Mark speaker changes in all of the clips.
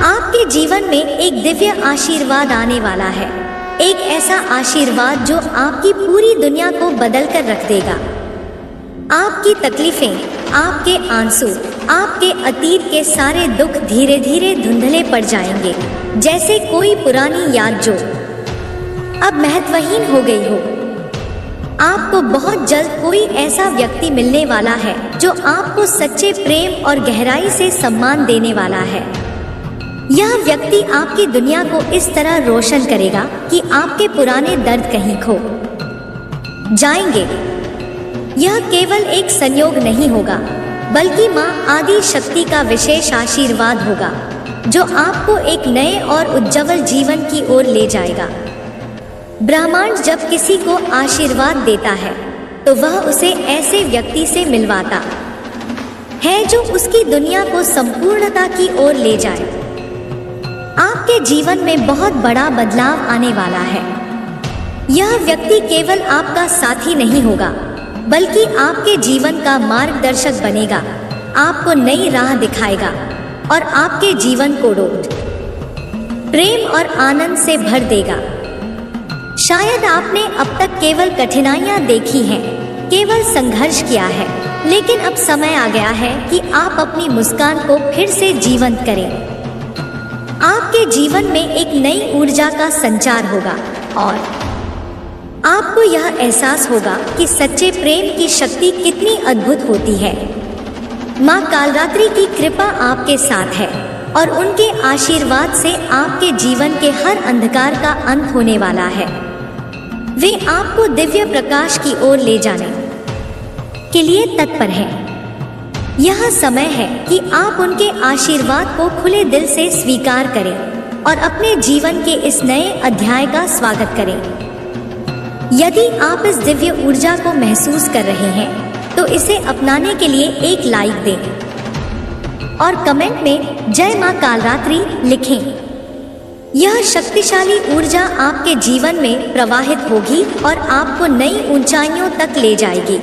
Speaker 1: आपके जीवन में एक दिव्य आशीर्वाद आने वाला है, एक ऐसा आशीर्वाद जो आपकी पूरी दुनिया को बदल कर रख देगा। आपकी तकलीफें, आपके आंसू, आपके अतीत के सारे दुख धीरे धीरे धुंधले पड़ जाएंगे, जैसे कोई पुरानी याद जो अब महत्वहीन हो गई हो। आपको बहुत जल्द कोई ऐसा व्यक्ति मिलने वाला है जो आपको सच्चे प्रेम और गहराई से सम्मान देने वाला है। यह व्यक्ति आपकी दुनिया को इस तरह रोशन करेगा कि आपके पुराने दर्द कहीं खो जाएंगे। यह केवल एक संयोग नहीं होगा, बल्कि माँ आदि शक्ति का विशेष आशीर्वाद होगा, जो आपको एक नए और उज्जवल जीवन की ओर ले जाएगा। ब्रह्मांड जब किसी को आशीर्वाद देता है, तो वह उसे ऐसे व्यक्ति से मिलवाता है जो उसकी दुनिया को संपूर्णता की ओर ले जाए। आपके जीवन में बहुत बड़ा बदलाव आने वाला है। यह व्यक्ति केवल आपका साथी नहीं होगा, बल्कि आपके जीवन का मार्गदर्शक बनेगा, आपको नई राह दिखाएगा और आपके जीवन को प्रेम और आनंद से भर देगा। शायद आपने अब तक केवल कठिनाइयां देखी हैं, केवल संघर्ष किया है, लेकिन अब समय आ गया है कि आप अपनी मुस्कान को फिर से जीवंत करें। आपके जीवन में एक नई ऊर्जा का संचार होगा और आपको यह एहसास होगा कि सच्चे प्रेम की शक्ति कितनी अद्भुत होती है। माँ कालरात्रि की कृपा आपके साथ है और उनके आशीर्वाद से आपके जीवन के हर अंधकार का अंत होने वाला है। वे आपको दिव्य प्रकाश की ओर ले जाने के लिए तत्पर हैं। यह समय है कि आप उनके आशीर्वाद को खुले दिल से स्वीकार करें और अपने जीवन के इस नए अध्याय का स्वागत करें। यदि आप इस दिव्य ऊर्जा को महसूस कर रहे हैं, तो इसे अपनाने के लिए एक लाइक दें और कमेंट में जय मां कालरात्रि लिखें। यह शक्तिशाली ऊर्जा आपके जीवन में प्रवाहित होगी और आपको नई ऊंचाइयों तक ले जाएगी।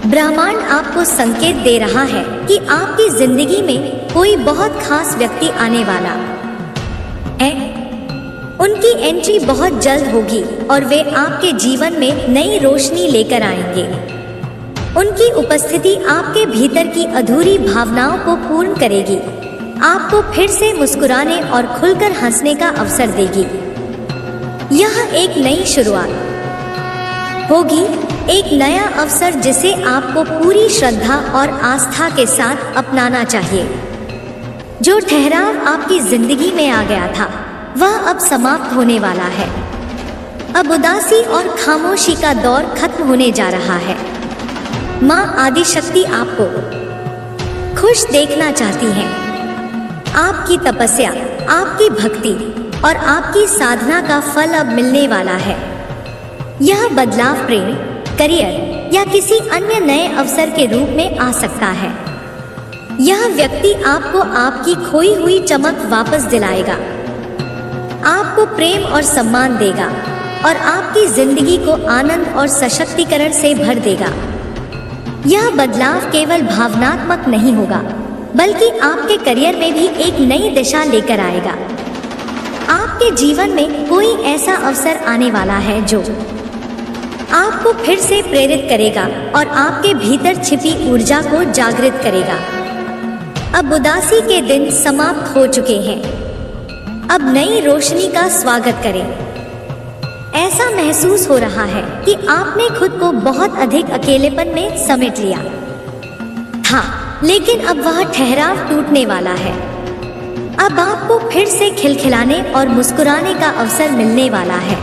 Speaker 1: ब्रह्मांड आपको संकेत दे रहा है कि आपकी जिंदगी में कोई बहुत खास व्यक्ति आने वाला है। उनकी एंट्री बहुत जल्द होगी और वे आपके जीवन में नई रोशनी लेकर आएंगे। उनकी उपस्थिति आपके भीतर की अधूरी भावनाओं को पूर्ण करेगी, आपको फिर से मुस्कुराने और खुलकर हंसने का अवसर देगी। यह एक नई शुरुआत होगी, एक नया अवसर जिसे आपको पूरी श्रद्धा और आस्था के साथ अपनाना चाहिए। जो ठहराव आपकी जिंदगी में आ गया था, वह अब समाप्त होने वाला है। अब उदासी और खामोशी का दौर खत्म होने जा रहा है। माँ आदिशक्ति आपको खुश देखना चाहती हैं। आपकी तपस्या, आपकी भक्ति और आपकी साधना का फल अब मिलने वाला है। यह बदलाव प्रेम, करियर या किसी अन्य नए अवसर के रूप में आ सकता है। यह व्यक्ति आपको आपकी खोई हुई चमक वापस दिलाएगा, आपको प्रेम और सम्मान देगा और आपकी जिंदगी को आनंद और सशक्तिकरण से भर देगा। यह बदलाव केवल भावनात्मक नहीं होगा, बल्कि आपके करियर में भी एक नई दिशा लेकर आएगा। आपके जीवन में कोई ऐसा अवसर आने वाला है जो आपको फिर से प्रेरित करेगा और आपके भीतर छिपी ऊर्जा को जागृत करेगा। अब उदासी के दिन समाप्त हो चुके हैं। अब नई रोशनी का स्वागत करें। ऐसा महसूस हो रहा है कि आपने खुद को बहुत अधिक अकेलेपन में समेट लिया था, लेकिन अब वह ठहराव टूटने वाला है। अब आपको फिर से खिलखिलाने और मुस्कुराने का अवसर मिलने वाला है।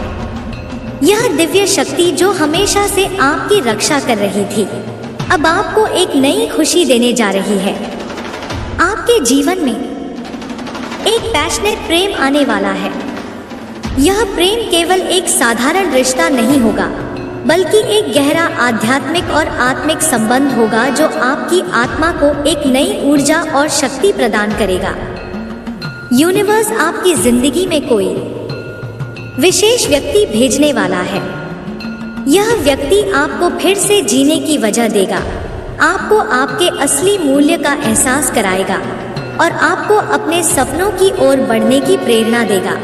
Speaker 1: यह दिव्य शक्ति जो हमेशा से आपकी रक्षा कर रही थी, अब आपको एक नई खुशी देने जा रही है। आपके जीवन में एक पैशनेट प्रेम आने वाला है। यह प्रेम केवल एक साधारण रिश्ता नहीं होगा, बल्कि एक गहरा आध्यात्मिक और आत्मिक संबंध होगा जो आपकी आत्मा को एक नई ऊर्जा और शक्ति प्रदान करेगा। यूनिवर्स आपकी जिंदगी में कोई विशेष व्यक्ति भेजने वाला है। यह व्यक्ति आपको फिर से जीने की वजह देगा, आपको आपके असली मूल्य का एहसास कराएगा और आपको अपने सपनों की ओर बढ़ने की प्रेरणा देगा।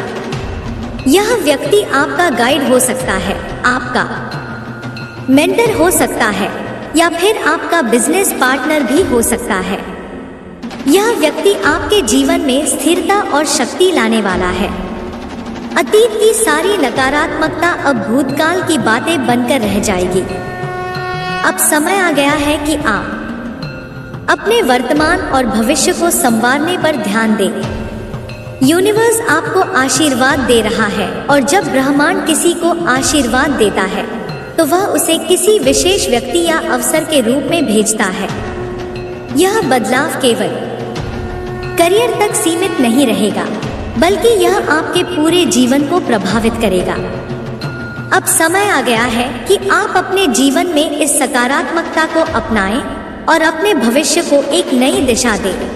Speaker 1: यह व्यक्ति आपका गाइड हो सकता है, आपका मेंटर हो सकता है या फिर आपका बिजनेस पार्टनर भी हो सकता है। यह व्यक्ति आपके जीवन में स्थिरता और शक्ति लाने वाला है। अतीत की सारी नकारात्मकता अब भूतकाल की बातें बनकर रह जाएगी। अब समय आ गया है कि आप अपने वर्तमान और भविष्य को संवारने पर ध्यान दें। यूनिवर्स आपको आशीर्वाद दे रहा है और जब ब्रह्मांड किसी को आशीर्वाद देता है तो वह उसे किसी विशेष व्यक्ति या अवसर के रूप में भेजता है। यह बदलाव केवल करियर तक सीमित नहीं रहेगा, बल्कि यह आपके पूरे जीवन को प्रभावित करेगा। अब समय आ गया है कि आप अपने जीवन में इस सकारात्मकता को अपनाएं और अपने भविष्य को एक नई दिशा दें।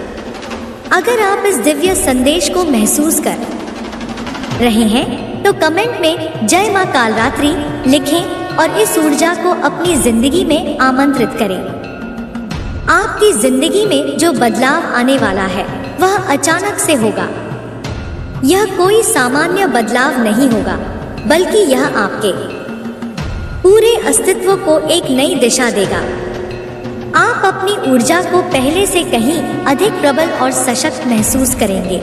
Speaker 1: अगर आप इस दिव्य संदेश को महसूस कर रहे हैं तो कमेंट में जय मां कालरात्रि लिखें और इस ऊर्जा को अपनी जिंदगी में आमंत्रित करें। आपकी जिंदगी में जो बदलाव आने वाला है वह अचानक से होगा। यह कोई सामान्य बदलाव नहीं होगा, बल्कि यह आपके पूरे अस्तित्व को एक नई दिशा देगा। आप अपनी ऊर्जा को पहले से कहीं अधिक प्रबल और सशक्त महसूस करेंगे।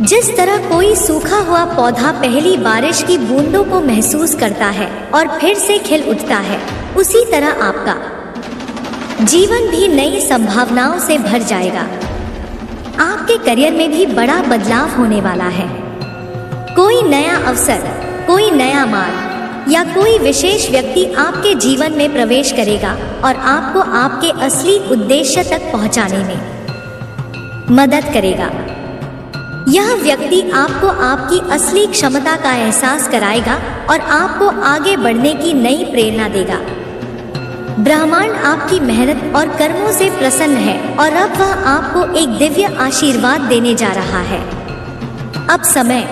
Speaker 1: जिस तरह कोई सूखा हुआ पौधा पहली बारिश की बूंदों को महसूस करता है और फिर से खिल उठता है, उसी तरह आपका जीवन भी नई संभावनाओं से भर जाएगा। आपके करियर में भी बड़ा बदलाव होने वाला है। कोई नया अवसर, कोई नया मार्ग या कोई विशेष व्यक्ति आपके जीवन में प्रवेश करेगा और आपको आपके असली उद्देश्य तक पहुंचाने में मदद करेगा। यह व्यक्ति आपको आपकी असली क्षमता का एहसास कराएगा और आपको आगे बढ़ने की नई प्रेरणा देगा। ब्रह्मांड आपकी मेहनत और कर्मों से प्रसन्न है और अब वह आपको एक दिव्य आशीर्वाद देने जा रहा है। अब समय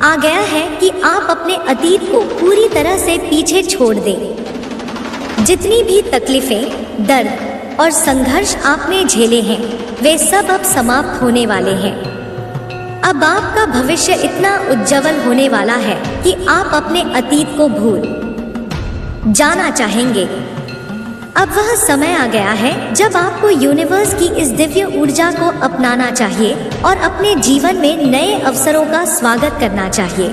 Speaker 1: आ गया है कि आप अपने अतीत को पूरी तरह से पीछे छोड़ दें। जितनी भी तकलीफें, दर्द और संघर्ष आपने झेले हैं, वे सब अब समाप्त होने वाले हैं। अब आपका भविष्य इतना उज्जवल होने वाला है कि आप अपने अतीत को भूल जाना चाहेंगे। अब वह समय आ गया है जब आपको यूनिवर्स की इस दिव्य ऊर्जा को अपनाना चाहिए और अपने जीवन में नए अवसरों का स्वागत करना चाहिए।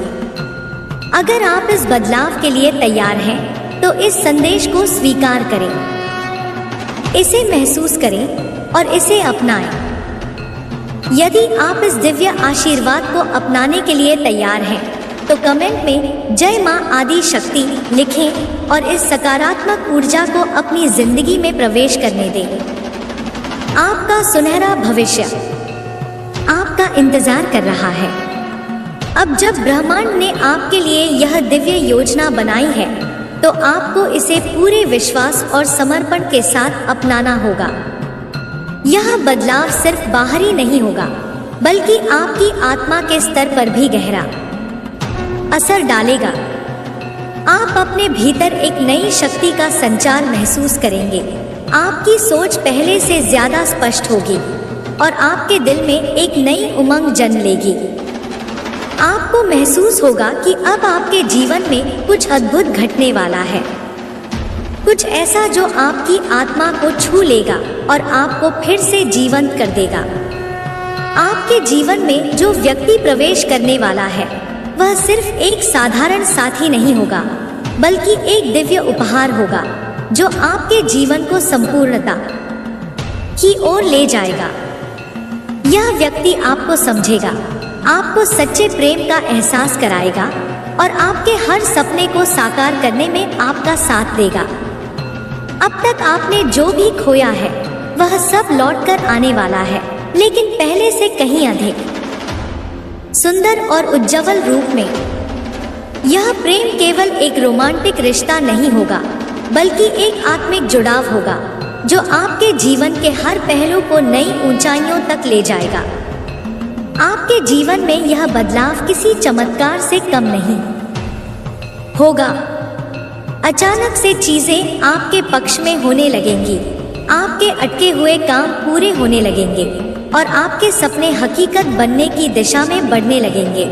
Speaker 1: अगर आप इस बदलाव के लिए तैयार हैं, तो इस संदेश को स्वीकार करें, इसे महसूस करें और इसे अपनाएं। यदि आप इस दिव्य आशीर्वाद को अपनाने के लिए तैयार हैं, तो कमेंट में जय मां आदि शक्ति लिखें और इस सकारात्मक ऊर्जा को अपनी जिंदगी में प्रवेश करने दें। आपका सुनहरा भविष्य आपका इंतजार कर रहा है। अब जब ब्रह्मांड ने आपके लिए यह दिव्य योजना बनाई है, तो आपको इसे पूरे विश्वास और समर्पण के साथ अपनाना होगा। यह बदलाव सिर्फ बाहरी नहीं होगा, बल्कि आपकी आत्मा के स्तर पर भी गहरा असर डालेगा। आप अपने भीतर एक नई शक्ति का संचार महसूस करेंगे। आपकी सोच पहले से ज्यादा स्पष्ट होगी और आपके दिल में एक नई उमंग जन्म लेगी। आपको महसूस होगा कि अब आपके जीवन में कुछ अद्भुत घटने वाला है, कुछ ऐसा जो आपकी आत्मा को छू लेगा और आपको फिर से जीवंत कर देगा। आपके जीवन में जो व्यक्ति प्रवेश करने वाला है, वह सिर्फ एक साधारण साथी नहीं होगा, बल्कि एक दिव्य उपहार होगा जो आपके जीवन को संपूर्णता की ओर ले जाएगा। यह व्यक्ति आपको समझेगा, आपको सच्चे प्रेम का एहसास कराएगा और आपके हर सपने को साकार करने में आपका साथ देगा। अब तक आपने जो भी खोया है, वह सब लौटकर आने वाला है, लेकिन पहले से कहीं अधिक सुंदर और उज्जवल रूप में। यह प्रेम केवल एक रोमांटिक रिश्ता नहीं होगा, बल्कि एक आत्मिक जुड़ाव होगा जो आपके जीवन के हर पहलू को नई ऊंचाइयों तक ले जाएगा। आपके जीवन में यह बदलाव किसी चमत्कार से कम नहीं होगा। अचानक से चीजें आपके पक्ष में होने लगेंगी, आपके अटके हुए काम पूरे होने लगेंगे और आपके सपने हकीकत बनने की दिशा में बढ़ने लगेंगे।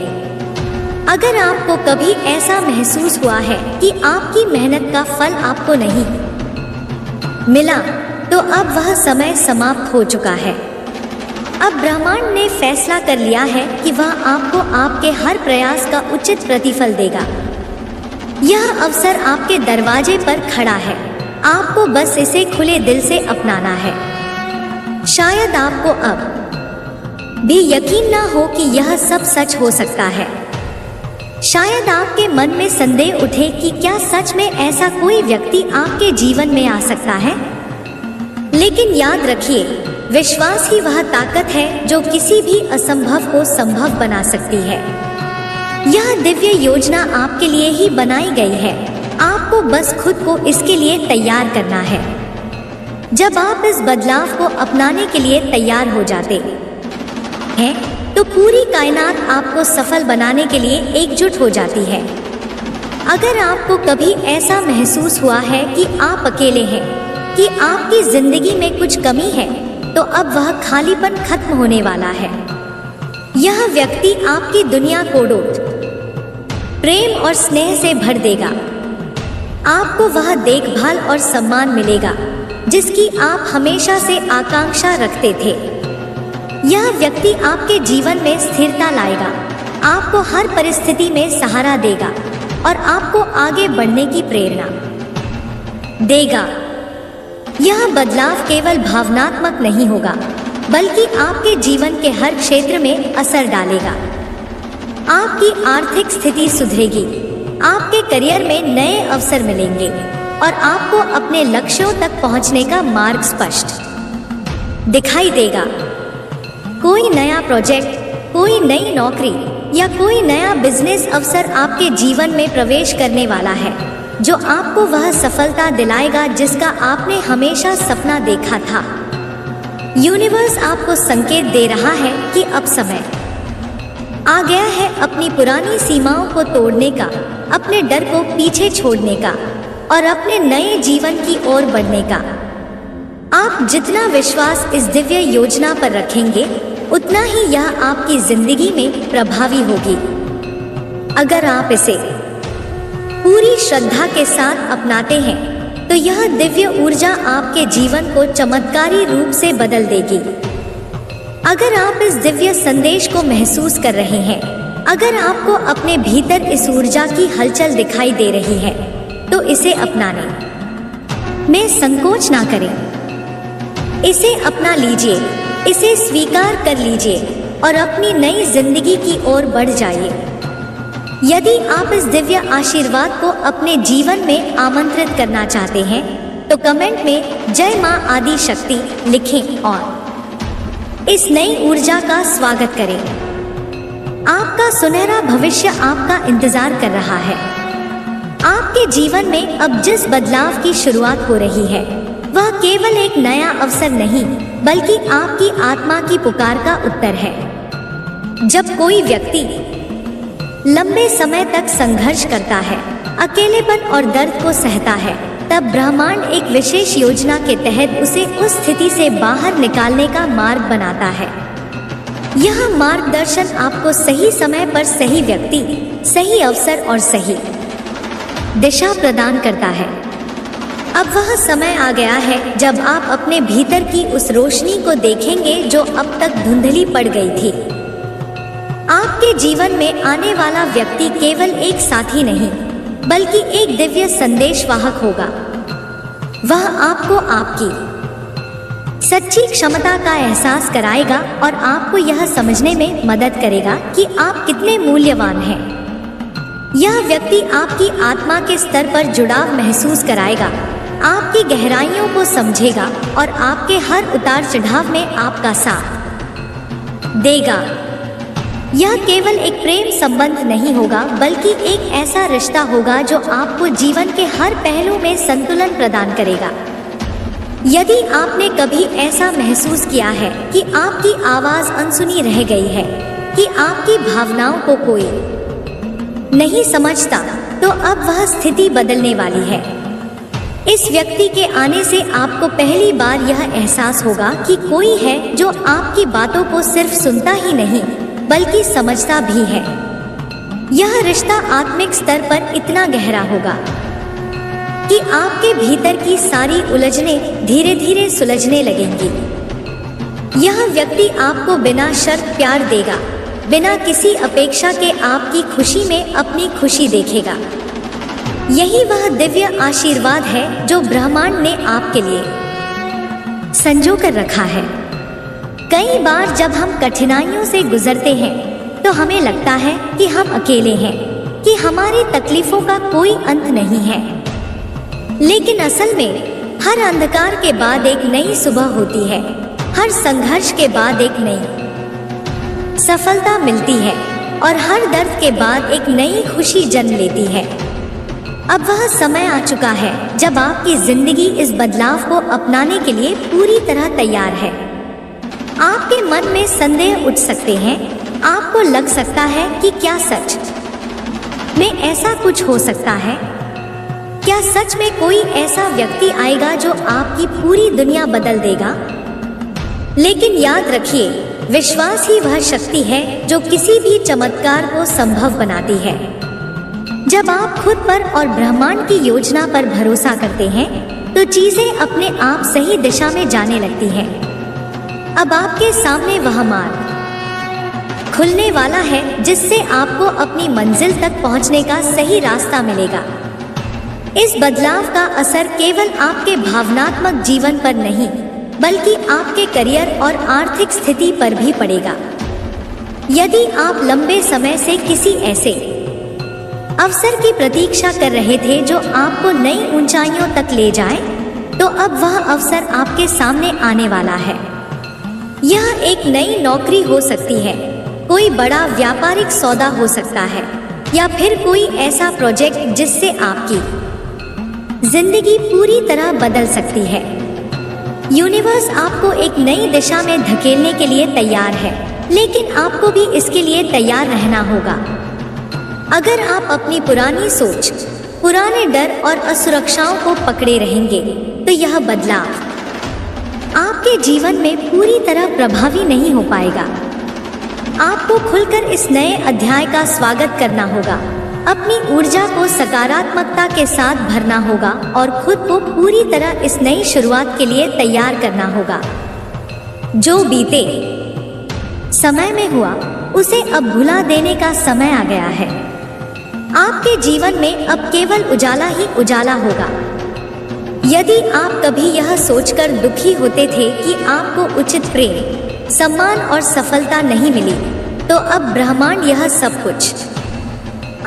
Speaker 1: अगर आपको कभी ऐसा महसूस हुआ है कि आपकी मेहनत का फल आपको नहीं मिला, तो अब वह समय समाप्त हो चुका है। अब ब्रह्मांड ने फैसला कर लिया है कि वह आपको आपके हर प्रयास का उचित प्रतिफल देगा। यह अवसर आपके दरवाजे पर खड़ा है, आपको बस इसे खुले दिल से अपनाना है। शायद आपको अब भी यकीन ना हो कि यह सब सच हो सकता है। शायद आपके मन में संदेह उठे कि क्या सच में ऐसा कोई व्यक्ति आपके जीवन में आ सकता है। लेकिन याद रखिए, विश्वास ही वह ताकत है जो किसी भी असंभव को संभव बना सकती है। यह दिव्य योजना आपके लिए ही बनाई गई है, आपको बस खुद को इसके लिए तैयार करना है। जब आप इस बदलाव को अपनाने के लिए तैयार हो जाते हैं, तो पूरी कायनात आपको सफल बनाने के लिए एकजुट हो जाती है। अगर आपको कभी ऐसा महसूस हुआ है कि आप अकेले हैं, कि आपकी जिंदगी में कुछ कमी है, तो अब वह खालीपन खत्म होने वाला है। यह व्यक्ति आपकी दुनिया को प्रेम और स्नेह से भर देगा। आपको वह देखभाल और सम्मान मिलेगा जिसकी आप हमेशा से आकांक्षा रखते थे। यह व्यक्ति आपके जीवन में स्थिरता लाएगा, आपको हर परिस्थिति में सहारा देगा और आपको आगे बढ़ने की प्रेरणा देगा। यह बदलाव केवल भावनात्मक नहीं होगा, बल्कि आपके जीवन के हर क्षेत्र में असर डालेगा। आपकी आर्थिक स्थिति सुधरेगी, आपके करियर में नए अवसर मिलेंगे और आपको अपने लक्ष्यों तक पहुंचने का मार्ग स्पष्ट दिखाई देगा। कोई नया प्रोजेक्ट, कोई नई नौकरी या कोई नया बिजनेस अवसर आपके जीवन में प्रवेश करने वाला है, जो आपको वह सफलता दिलाएगा जिसका आपने हमेशा सपना देखा था। यूनिवर्स आपको संकेत दे रहा है कि अब समय आ गया है अपनी पुरानी सीमाओं को तोड़ने का, अपने डर को पीछे छोड़ने का और अपने नए जीवन की ओर बढ़ने का। आप जितना विश्वास इस दिव्य योजना पर रखेंगे, उतना ही यह आपकी जिंदगी में प्रभावी होगी। अगर आप इसे पूरी श्रद्धा के साथ अपनाते हैं, तो यह दिव्य ऊर्जा आपके जीवन को चमत्कारी रूप से बदल देगी। अगर आप इस दिव्य संदेश को महसूस कर रहे हैं, अगर आपको अपने भीतर इस ऊर्जा की हलचल दिखाई दे रही है, तो इसे अपनाने में संकोच ना करें। इसे अपना लीजिए, इसे स्वीकार कर लीजिए और अपनी नई जिंदगी की ओर बढ़ जाइए। यदि आप इस दिव्य आशीर्वाद को अपने जीवन में आमंत्रित करना चाहते हैं, तो कमेंट में जय मां आदि शक्ति लिखें और इस नई ऊर्जा का स्वागत करें। आपका सुनहरा भविष्य आपका इंतजार कर रहा है। आपके जीवन में अब जिस बदलाव की शुरुआत हो रही है, वह केवल एक नया अवसर नहीं, बल्कि आपकी आत्मा की पुकार का उत्तर है। जब कोई व्यक्ति लंबे समय तक संघर्ष करता है, अकेलेपन और दर्द को सहता है, तब ब्रह्मांड एक विशेष योजना के तहत उसे उस स्थिति से बाहर निकालने का मार्ग बनाता है। यह मार्गदर्शन आपको सही समय पर सही व्यक्ति, सही अवसर और सही दिशा प्रदान करता है। अब वह समय आ गया है जब आप अपने भीतर की उस रोशनी को देखेंगे जो अब तक धुंधली पड़ गई थी। आपके जीवन में आने वाला व्यक्ति केवल एक साथी नहीं, बल्कि एक दिव्य संदेशवाहक होगा। वह आपको आपकी सच्ची क्षमता का एहसास कराएगा और आपको यह समझने में मदद करेगा कि आप कितने मूल्यवान हैं। यह व्यक्ति आपकी आत्मा के स्तर पर जुड़ाव महसूस कराएगा, आपकी गहराइयों को समझेगा और आपके हर उतार चढ़ाव में आपका साथ देगा। यह केवल एक प्रेम संबंध नहीं होगा, बल्कि एक ऐसा रिश्ता होगा जो आपको जीवन के हर पहलू में संतुलन प्रदान करेगा। यदि आपने कभी ऐसा महसूस किया है कि आपकी आवाज अनसुनी रह गई है, कि आपकी भावनाओं को कोई नहीं समझता, तो अब वह स्थिति बदलने वाली है। इस व्यक्ति के आने से आपको पहली बार यह एहसास होगा कि कोई है जो आपकी बातों को सिर्फ सुनता ही नहीं बल्कि समझता भी है। यह रिश्ता आत्मिक स्तर पर इतना गहरा होगा कि आपके भीतर की सारी उलझनें धीरे धीरे सुलझने लगेंगी। यह व्यक्ति आपको बिना शर्त प्यार देगा, बिना किसी अपेक्षा के आपकी खुशी में अपनी खुशी देखेगा। यही वह दिव्य आशीर्वाद है जो ब्रह्मांड ने आपके लिए संजो कर रखा है। कई बार जब हम कठिनाइयों से गुजरते हैं तो हमें लगता है कि हम अकेले हैं, कि हमारी तकलीफों का कोई अंत नहीं है। लेकिन असल में हर अंधकार के बाद एक नई सुबह होती है, हर संघर्ष के बाद एक नई सफलता मिलती है और हर दर्द के बाद एक नई खुशी जन्म लेती है। अब वह समय आ चुका है जब आपकी जिंदगी इस बदलाव को अपनाने के लिए पूरी तरह तैयार है। आपके मन में संदेह उठ सकते हैं, आपको लग सकता है कि क्या सच में ऐसा कुछ हो सकता है? क्या सच में कोई ऐसा व्यक्ति आएगा जो आपकी पूरी दुनिया बदल देगा? लेकिन याद रखिए, विश्वास ही वह शक्ति है जो किसी भी चमत्कार को संभव बनाती है। जब आप खुद पर और ब्रह्मांड की योजना पर भरोसा करते हैं तो चीजें अपने आप सही दिशा में जाने लगती हैं। अब आपके सामने वह मार्ग खुलने वाला है जिससे आपको अपनी मंजिल तक पहुंचने का सही रास्ता मिलेगा। इस बदलाव का असर केवल आपके भावनात्मक जीवन पर नहीं बल्कि आपके करियर और आर्थिक स्थिति पर भी पड़ेगा। यदि आप लंबे समय से किसी ऐसे अवसर की प्रतीक्षा कर रहे थे जो आपको नई ऊंचाइयों तक ले जाए, तो अब वह अवसर आपके सामने आने वाला है। यह एक नई नौकरी हो सकती है, कोई बड़ा व्यापारिक सौदा हो सकता है, या फिर कोई ऐसा प्रोजेक्ट जिससे आपकी जिंदगी पूरी तरह बदल सकती है। यूनिवर्स आपको एक नई दिशा में धकेलने के लिए तैयार है, लेकिन आपको भी इसके लिए तैयार रहना होगा। अगर आप अपनी पुरानी सोच, पुराने डर और असुरक्षाओं को पकड़े रहेंगे तो यह बदलाव आपके जीवन में पूरी तरह प्रभावी नहीं हो पाएगा। आपको खुलकर इस नए अध्याय का स्वागत करना होगा, अपनी ऊर्जा को सकारात्मकता के साथ भरना होगा और खुद को पूरी तरह इस नई शुरुआत के लिए तैयार करना होगा। जो बीते समय में हुआ उसे अब भुला देने का समय आ गया है। आपके जीवन में अब केवल उजाला ही उजाला होगा। यदि आप कभी यह सोचकर दुखी होते थे कि आपको उचित प्रेम, सम्मान और सफलता नहीं मिली, तो अब ब्रह्मांड यह सब कुछ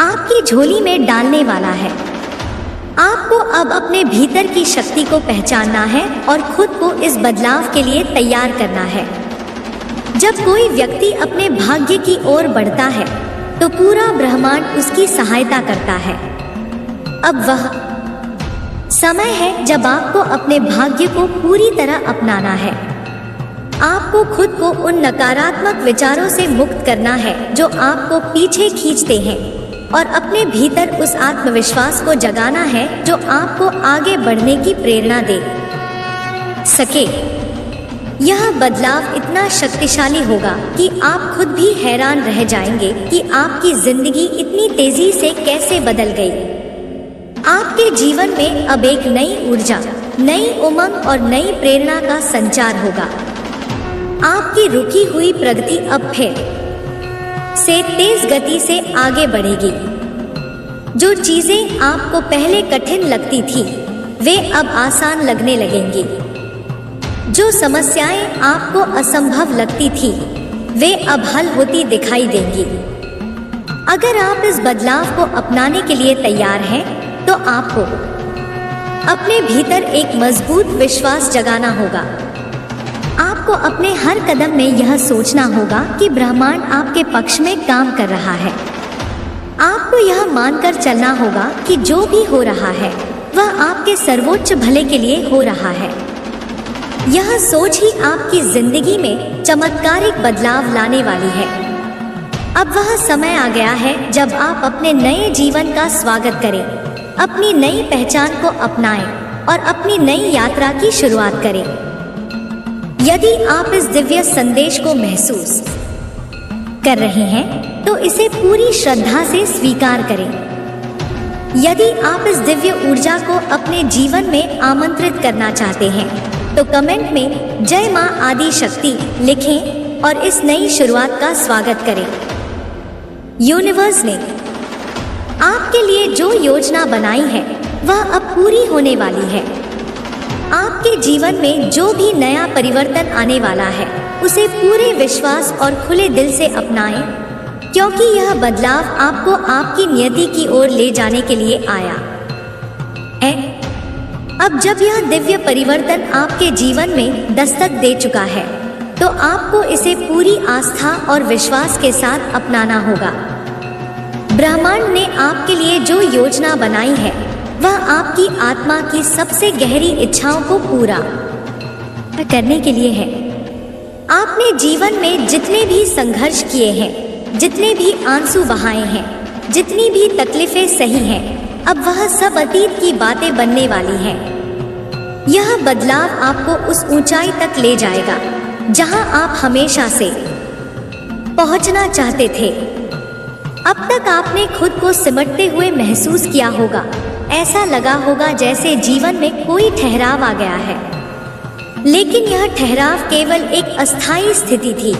Speaker 1: आपकी झोली में डालने वाला है। आपको अब अपने भीतर की शक्ति को पहचानना है और खुद को इस बदलाव के लिए तैयार करना है। जब कोई व्यक्ति अपने भाग्य की ओर बढ़ता है तो पूरा ब्रह्मांड उसकी सहायता करता है। अब वह समय है जब आपको अपने भाग्य को पूरी तरह अपनाना है। आपको खुद को उन नकारात्मक विचारों से मुक्त करना है जो आपको पीछे खींचते हैं और अपने भीतर उस आत्मविश्वास को जगाना है जो आपको आगे बढ़ने की प्रेरणा दे सके। यह बदलाव इतना शक्तिशाली होगा कि आप खुद भी हैरान रह जाएंगे कि आपकी जिंदगी इतनी तेजी से कैसे बदल गई। आपके जीवन में अब एक नई ऊर्जा, नई उमंग और नई प्रेरणा का संचार होगा। आपकी रुकी हुई प्रगति अब फिर से तेज गति से आगे बढ़ेगी। जो चीजें आपको पहले कठिन लगती थी वे अब आसान लगने लगेंगी। जो समस्याएं आपको असंभव लगती थी वे अब हल होती दिखाई देंगी। अगर आप इस बदलाव को अपनाने के लिए तैयार हैं तो आपको अपने भीतर एक मजबूत विश्वास जगाना होगा। आपको अपने हर कदम में यह सोचना होगा कि ब्रह्मांड आपके पक्ष में काम कर रहा है। आपको यह मानकर चलना होगा कि जो भी हो रहा है वह आपके सर्वोच्च भले के लिए हो रहा है। यह सोच ही आपकी जिंदगी में चमत्कारिक बदलाव लाने वाली है। अब वह समय आ गया है जब आप अपने नए जीवन का स्वागत करें, अपनी नई पहचान को अपनाएं और अपनी नई यात्रा की शुरुआत करें। यदि आप इस दिव्य संदेश को महसूस कर रहे हैं तो इसे पूरी श्रद्धा से स्वीकार करें। यदि आप इस दिव्य ऊर्जा को अपने जीवन में आमंत्रित करना चाहते हैं तो कमेंट में जय मां आदि शक्ति लिखें और इस नई शुरुआत का स्वागत करें। यूनिवर्स ने आपके लिए जो योजना बनाई है वह अब पूरी होने वाली है। आपके जीवन में जो भी नया परिवर्तन आने वाला है उसे पूरे विश्वास और खुले दिल से अपनाएं, क्योंकि यह बदलाव आपको आपकी नियति की ओर ले जाने के लिए आया है। अब जब यह दिव्य परिवर्तन आपके जीवन में दस्तक दे चुका है तो आपको इसे पूरी आस्था और विश्वास के साथ अपनाना होगा। ब्रह्मांड ने आपके लिए जो योजना बनाई है वह आपकी आत्मा की सबसे गहरी इच्छाओं को पूरा करने के लिए है। आपने जीवन में जितने भी संघर्ष किए हैं, जितने भी आंसू बहाए हैं, जितनी भी तकलीफें सही हैं, अब वह सब अतीत की बातें बनने वाली हैं। यह बदलाव आपको उस ऊंचाई तक ले जाएगा जहां आप हमेशा से पहुंचना चाहते थे। अब तक आपने खुद को सिमटते हुए महसूस किया होगा, ऐसा लगा होगा जैसे जीवन में कोई ठहराव आ गया है। लेकिन यह ठहराव केवल एक अस्थायी स्थिति थी,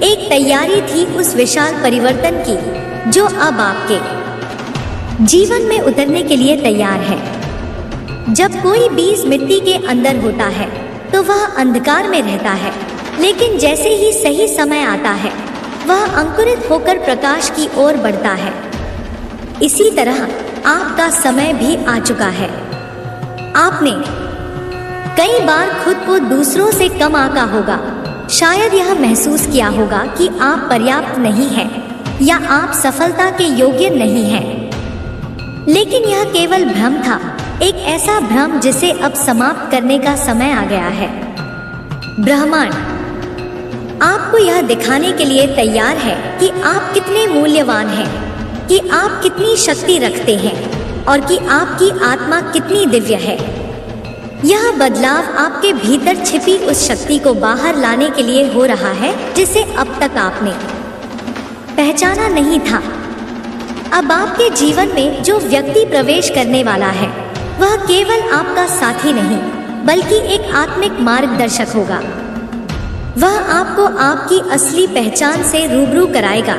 Speaker 1: एक तैयारी थी उस विशाल परिवर्तन की जो अब आपके जीवन में उतरने के लिए तैयार है। जब कोई बीज मिट्टी के अंदर होता है तो वह अंधकार में रहता है, लेकिन जैसे ही सही समय आता है वह अंकुरित होकर प्रकाश की ओर बढ़ता है। इसी तरह आपका समय भी आ चुका है। आपने कई बार खुद को दूसरों से कम आंका होगा, शायद यह महसूस किया होगा कि आप पर्याप्त नहीं हैं या आप सफलता के योग्य नहीं हैं। लेकिन यह केवल भ्रम था, एक ऐसा भ्रम जिसे अब समाप्त करने का समय आ गया है। ब्रह्मांड आपको यह दिखाने के लिए तैयार है कि आप कितने मूल्यवान हैं, कि आप कितनी शक्ति रखते हैं और कि आपकी आत्मा कितनी दिव्य है। यह बदलाव आपके भीतर छिपी उस शक्ति को बाहर लाने के लिए हो रहा है जिसे अब तक आपने पहचाना नहीं था। अब आपके जीवन में जो व्यक्ति प्रवेश करने वाला है वह केवल आपका साथी नहीं बल्कि एक आत्मिक मार्गदर्शक होगा। वह आपको आपकी असली पहचान से रूबरू कराएगा,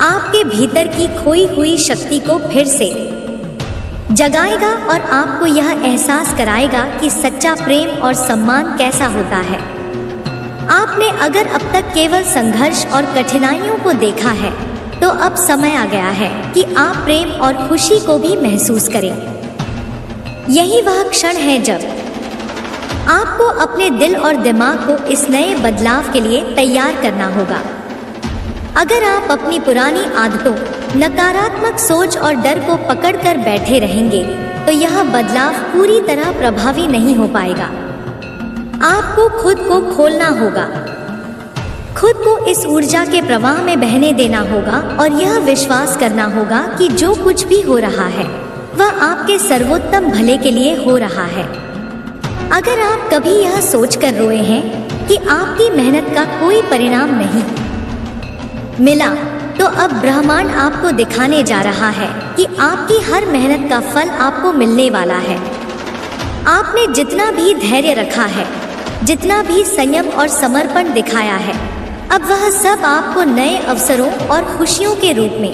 Speaker 1: आपके भीतर की खोई हुई शक्ति को फिर से जगाएगा और आपको यह एहसास कराएगा कि सच्चा प्रेम और सम्मान कैसा होता है। आपने अगर अब तक केवल संघर्ष और कठिनाइयों को देखा है तो अब समय आ गया है कि आप प्रेम और खुशी को भी महसूस करें। यही वह क्षण है जब आपको अपने दिल और दिमाग को इस नए बदलाव के लिए तैयार करना होगा। अगर आप अपनी पुरानी आदतों, नकारात्मक सोच और डर को पकड़कर बैठे रहेंगे तो यह बदलाव पूरी तरह प्रभावी नहीं हो पाएगा। आपको खुद को खोलना होगा, खुद को इस ऊर्जा के प्रवाह में बहने देना होगा और यह विश्वास करना होगा कि जो कुछ भी हो रहा है वह आपके सर्वोत्तम भले के लिए हो रहा है। अगर आप कभी यह सोचकर रोए हैं कि आपकी मेहनत का कोई परिणाम नहीं मिला तो अब ब्रह्मांड आपको दिखाने जा रहा है कि आपकी हर मेहनत का फल आपको मिलने वाला है। आपने जितना भी धैर्य रखा है, जितना भी संयम और समर्पण दिखाया है, अब वह सब आपको नए अवसरों और खुशियों के रूप में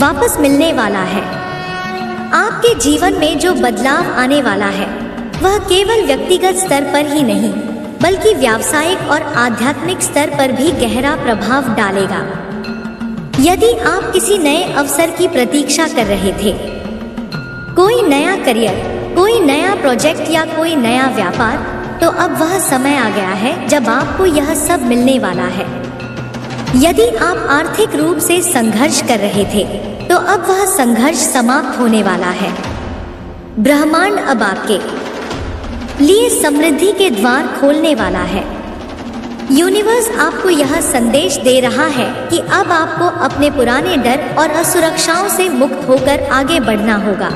Speaker 1: वापस मिलने वाला है। आपके जीवन में जो बदलाव आने वाला है वह केवल व्यक्तिगत स्तर पर ही नहीं बल्कि व्यावसायिक और आध्यात्मिक स्तर पर भी गहरा प्रभाव डालेगा। यदि आप किसी नए अवसर की प्रतीक्षा कर रहे थे, कोई नया करियर, कोई नया प्रोजेक्ट या कोई नया व्यापार, तो अब वह समय आ गया है जब आपको यह सब मिलने वाला है। यदि आप आर्थिक रूप से संघर्ष कर रहे थे तो अब वह संघर्ष समाप्त होने वाला है। ब्रह्मांड अब आपके लिए समृद्धि के द्वार खोलने वाला है। यूनिवर्स आपको यह संदेश दे रहा है कि अब आपको अपने पुराने डर और असुरक्षाओं से मुक्त होकर आगे बढ़ना होगा।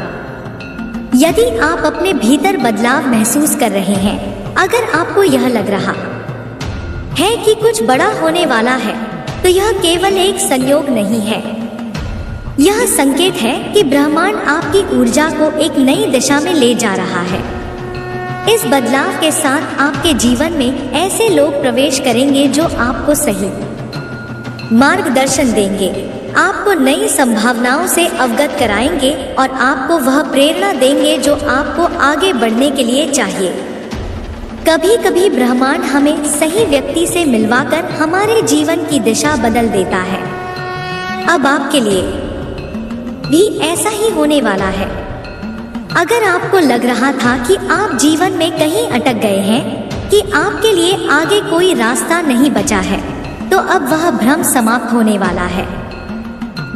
Speaker 1: यदि आप अपने भीतर बदलाव महसूस कर रहे हैं, अगर आपको यह लग रहा है कि कुछ बड़ा होने वाला है, तो यह केवल एक संयोग नहीं है। यह संकेत है कि ब्रह्मांड आपकी ऊर्जा को एक नई दिशा में ले जा रहा है। इस बदलाव के साथ आपके जीवन में ऐसे लोग प्रवेश करेंगे जो आपको सही मार्गदर्शन देंगे, आपको नई संभावनाओं से अवगत कराएंगे और आपको वह प्रेरणा देंगे जो आपको आगे बढ़ने के लिए चाहिए। कभी कभी ब्रह्मांड हमें सही व्यक्ति से मिलवाकर हमारे जीवन की दिशा बदल देता है। अब आपके लिए भी ऐसा ही होने वाला है। अगर आपको लग रहा था कि आप जीवन में कहीं अटक गए हैं, कि आपके लिए आगे कोई रास्ता नहीं बचा है, तो अब वह भ्रम समाप्त होने वाला है।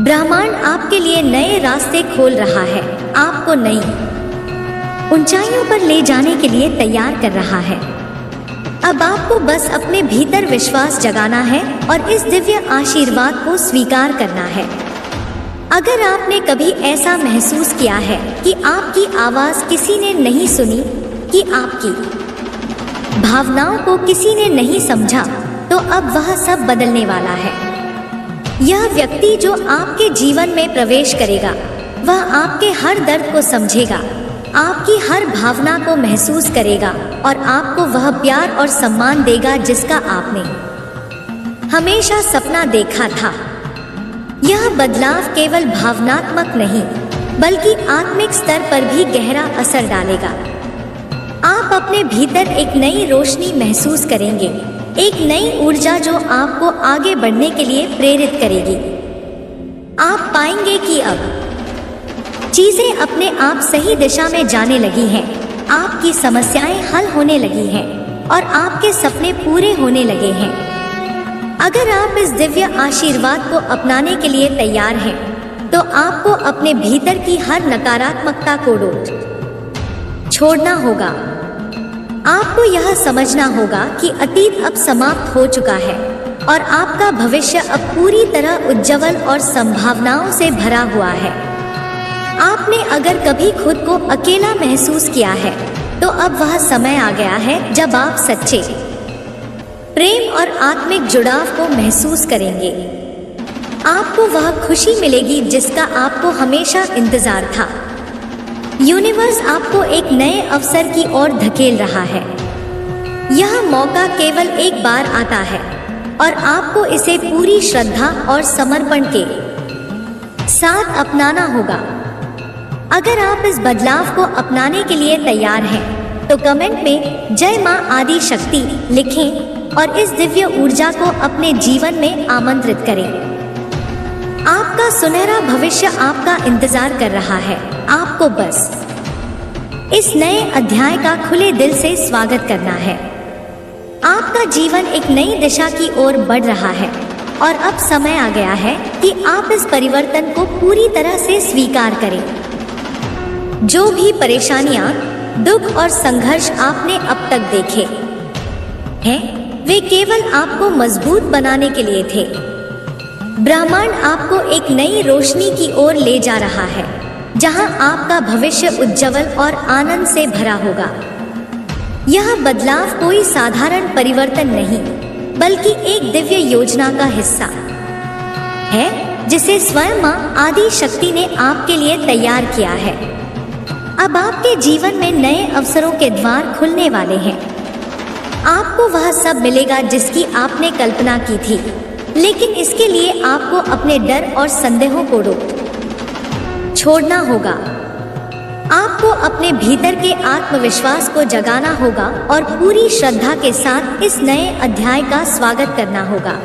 Speaker 1: ब्रह्मांड आपके लिए नए रास्ते खोल रहा है, आपको नई ऊंचाइयों पर ले जाने के लिए तैयार कर रहा है। अब आपको बस अपने भीतर विश्वास जगाना है और इस दिव्य आशीर्वाद को स्वीकार करना है। अगर आपने कभी ऐसा महसूस किया है कि आपकी आवाज़ किसी ने नहीं सुनी, कि आपकी भावनाओं को किसी ने नहीं समझा, तो अब वह सब बदलने वाला है। यह व्यक्ति जो आपके जीवन में प्रवेश करेगा, वह आपके हर दर्द को समझेगा, आपकी हर भावना को महसूस करेगा और आपको वह प्यार और सम्मान देगा जिसका आपने हमेशा सपना देखा था। यह बदलाव केवल भावनात्मक नहीं, बल्कि आत्मिक स्तर पर भी गहरा असर डालेगा। आप अपने भीतर एक नई रोशनी महसूस करेंगे, एक नई ऊर्जा जो आपको आगे बढ़ने के लिए प्रेरित करेगी। आप पाएंगे कि अब चीजें अपने आप सही दिशा में जाने लगी हैं, आपकी समस्याएं हल होने लगी हैं और आपके सपने पूरे होने लगे हैं। अगर आप इस दिव्य आशीर्वाद को अपनाने के लिए तैयार हैं, तो आपको अपने भीतर की हर नकारात्मकता को छोड़ना होगा। आपको यह समझना होगा कि अतीत अब समाप्त हो चुका है और आपका भविष्य अब पूरी तरह उज्जवल और संभावनाओं से भरा हुआ है। आपने अगर कभी खुद को अकेला महसूस किया है, तो अब वह समय आ गया है जब आप सच्चे प्रेम और आत्मिक जुड़ाव को महसूस करेंगे। आपको वह खुशी मिलेगी जिसका आपको हमेशा इंतजार था। यूनिवर्स आपको एक नए अवसर की ओर धकेल रहा है। यह मौका केवल एक बार आता है और आपको इसे पूरी श्रद्धा और समर्पण के साथ अपनाना होगा। अगर आप इस बदलाव को अपनाने के लिए तैयार हैं, तो कमेंट में जय मां आदि शक्ति लिखें और इस दिव्य ऊर्जा को अपने जीवन में आमंत्रित करें। आपका सुनहरा भविष्य आपका इंतजार कर रहा है। आपको बस इस नए अध्याय का खुले दिल से स्वागत करना है। आपका जीवन एक नई दिशा की ओर बढ़ रहा है और अब समय आ गया है कि आप इस परिवर्तन को पूरी तरह से स्वीकार करें। जो भी परेशानियां, दुख और संघर्ष आपने अब तक देखे हैं, वे केवल आपको मजबूत बनाने के लिए थे। ब्रह्मांड आपको एक नई रोशनी की ओर ले जा रहा है, जहां आपका भविष्य उज्जवल और आनंद से भरा होगा। यह बदलाव कोई साधारण परिवर्तन नहीं, बल्कि एक दिव्य योजना का हिस्सा है, जिसे स्वयं मां आदि शक्ति ने आपके लिए तैयार किया है। अब आपके जीवन में नए अवसरों के द्वार खुलने वाले हैं। आपको वह सब मिलेगा जिसकी आपने कल्पना की थी, लेकिन इसके लिए आपको अपने डर और संदेहों को छोड़ना होगा। आपको अपने भीतर के आत्मविश्वास को जगाना होगा और पूरी श्रद्धा के साथ इस नए अध्याय का स्वागत करना होगा।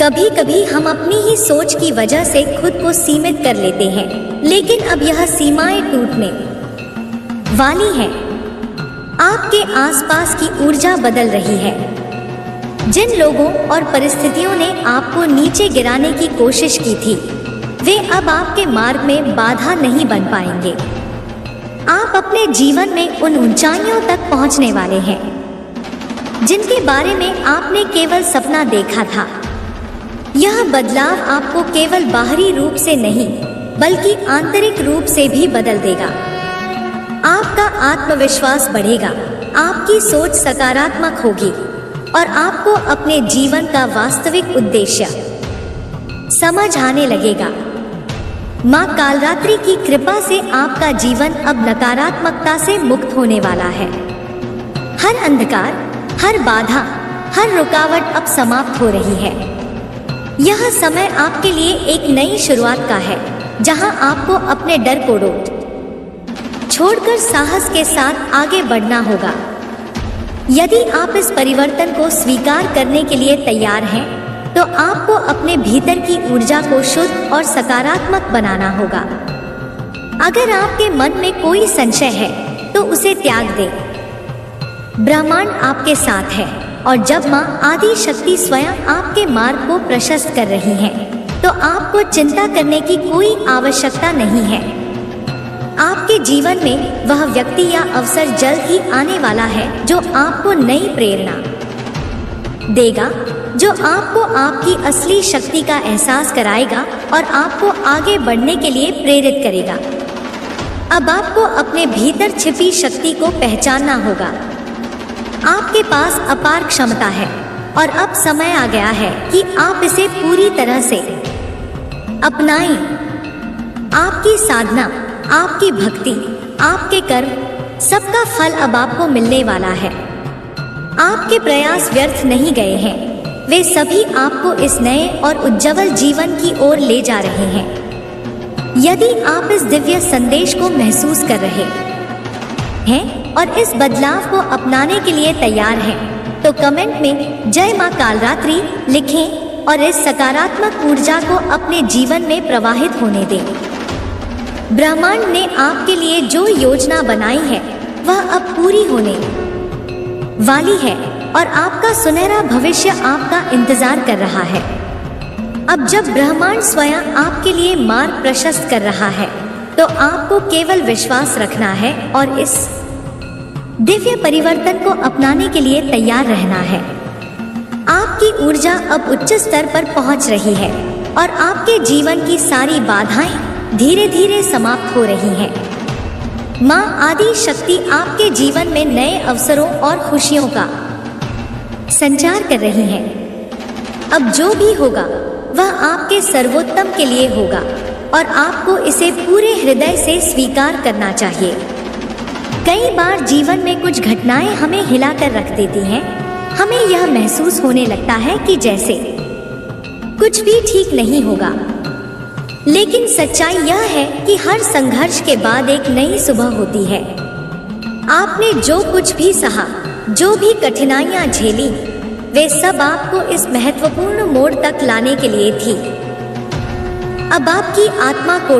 Speaker 1: कभी कभी हम अपनी ही सोच की वजह से खुद को सीमित कर लेते हैं, लेकिन अब यह सीमाएं टूटने वाली हैं। आपके आसपास की ऊर्जा बदल रही है। जिन लोगों और परिस्थितियों ने आपको नीचे गिराने की कोशिश की थी, वे अब आपके मार्ग में बाधा नहीं बन पाएंगे। आप अपने जीवन में उन ऊंचाइयों तक पहुंचने वाले हैं जिनके बारे में आपने केवल सपना देखा था। यह बदलाव आपको केवल बाहरी रूप से नहीं, बल्कि आंतरिक रूप से भी बदल देगा। आपका आत्मविश्वास बढ़ेगा, आपकी सोच सकारात्मक होगी और आपको अपने जीवन का वास्तविक उद्देश्य समझ आने लगेगा। माँ कालरात्रि की कृपा से आपका जीवन अब नकारात्मकता से मुक्त होने वाला है। हर अंधकार, हर बाधा, हर रुकावट अब समाप्त हो रही है। यह समय आपके लिए एक नई शुरुआत का है, जहां आपको अपने डर को छोड़कर साहस के साथ आगे बढ़ना होगा। यदि आप इस परिवर्तन को स्वीकार करने के लिए तैयार हैं, तो आपको अपने भीतर की ऊर्जा को शुद्ध और सकारात्मक बनाना होगा। अगर आपके मन में कोई संशय है, तो उसे त्याग दें। ब्रह्मांड आपके साथ है और जब माँ आदि शक्ति स्वयं आपके मार्ग को प्रशस्त कर रही है, तो आपको चिंता करने की कोई आवश्यकता नहीं है। आपके जीवन में वह व्यक्ति या अवसर जल्द ही आने वाला है जो आपको नई प्रेरणा देगा, जो आपको आपकी असली शक्ति का एहसास कराएगा और आपको आगे बढ़ने के लिए प्रेरित करेगा। अब आपको अपने भीतर छिपी शक्ति को पहचानना होगा। आपके पास अपार क्षमता है और अब समय आ गया है कि आप इसे पूरी तरह से अपनाएं। आपकी साधना, आपकी भक्ति, आपके कर्म, सबका फल अब आपको मिलने वाला है। आपके प्रयास व्यर्थ नहीं गए हैं, वे सभी आपको इस नए और उज्जवल जीवन की ओर ले जा रहे हैं। यदि आप इस दिव्य संदेश को महसूस कर रहे हैं और इस बदलाव को अपनाने के लिए तैयार हैं, तो कमेंट में जय मां कालरात्रि लिखें और इस सकारात्मक ऊर्जा को अपने जीवन में प्रवाहित होने दें। ब्रह्मांड ने आपके लिए जो योजना बनाई है, वह अब पूरी होने वाली है और आपका सुनहरा भविष्य आपका इंतजार कर रहा है। अब जब ब्रह्मांड स्वयं आपके लिए मार्ग प्रशस्त कर रहा है, तो आपको केवल विश्वास रखना है और इस दिव्य परिवर्तन को अपनाने के लिए तैयार रहना है। आपकी ऊर्जा अब उच्च स्तर पर पहुंच रही है और आपके जीवन की सारी बाधाएं धीरे धीरे समाप्त हो रही हैं। माँ आदि शक्ति आपके जीवन में नए अवसरों और खुशियों का संचार कर रही है। अब जो भी होगा वह आपके सर्वोत्तम के लिए होगा और आपको इसे पूरे हृदय से स्वीकार करना चाहिए। कई बार जीवन में कुछ घटनाएं हमें हिलाकर रख देती हैं। हमें यह महसूस होने लगता है कि जैसे कुछ भी ठीक नहीं होगा, लेकिन सच्चाई यह है कि हर संघर्ष के बाद एक नई सुबह होती है। आपने जो कुछ भी सहा, जो भी कठिनाइयां झेली, वे सब आपको इस महत्वपूर्ण मोड़ तक लाने के लिए थी। अब आपकी आत्मा को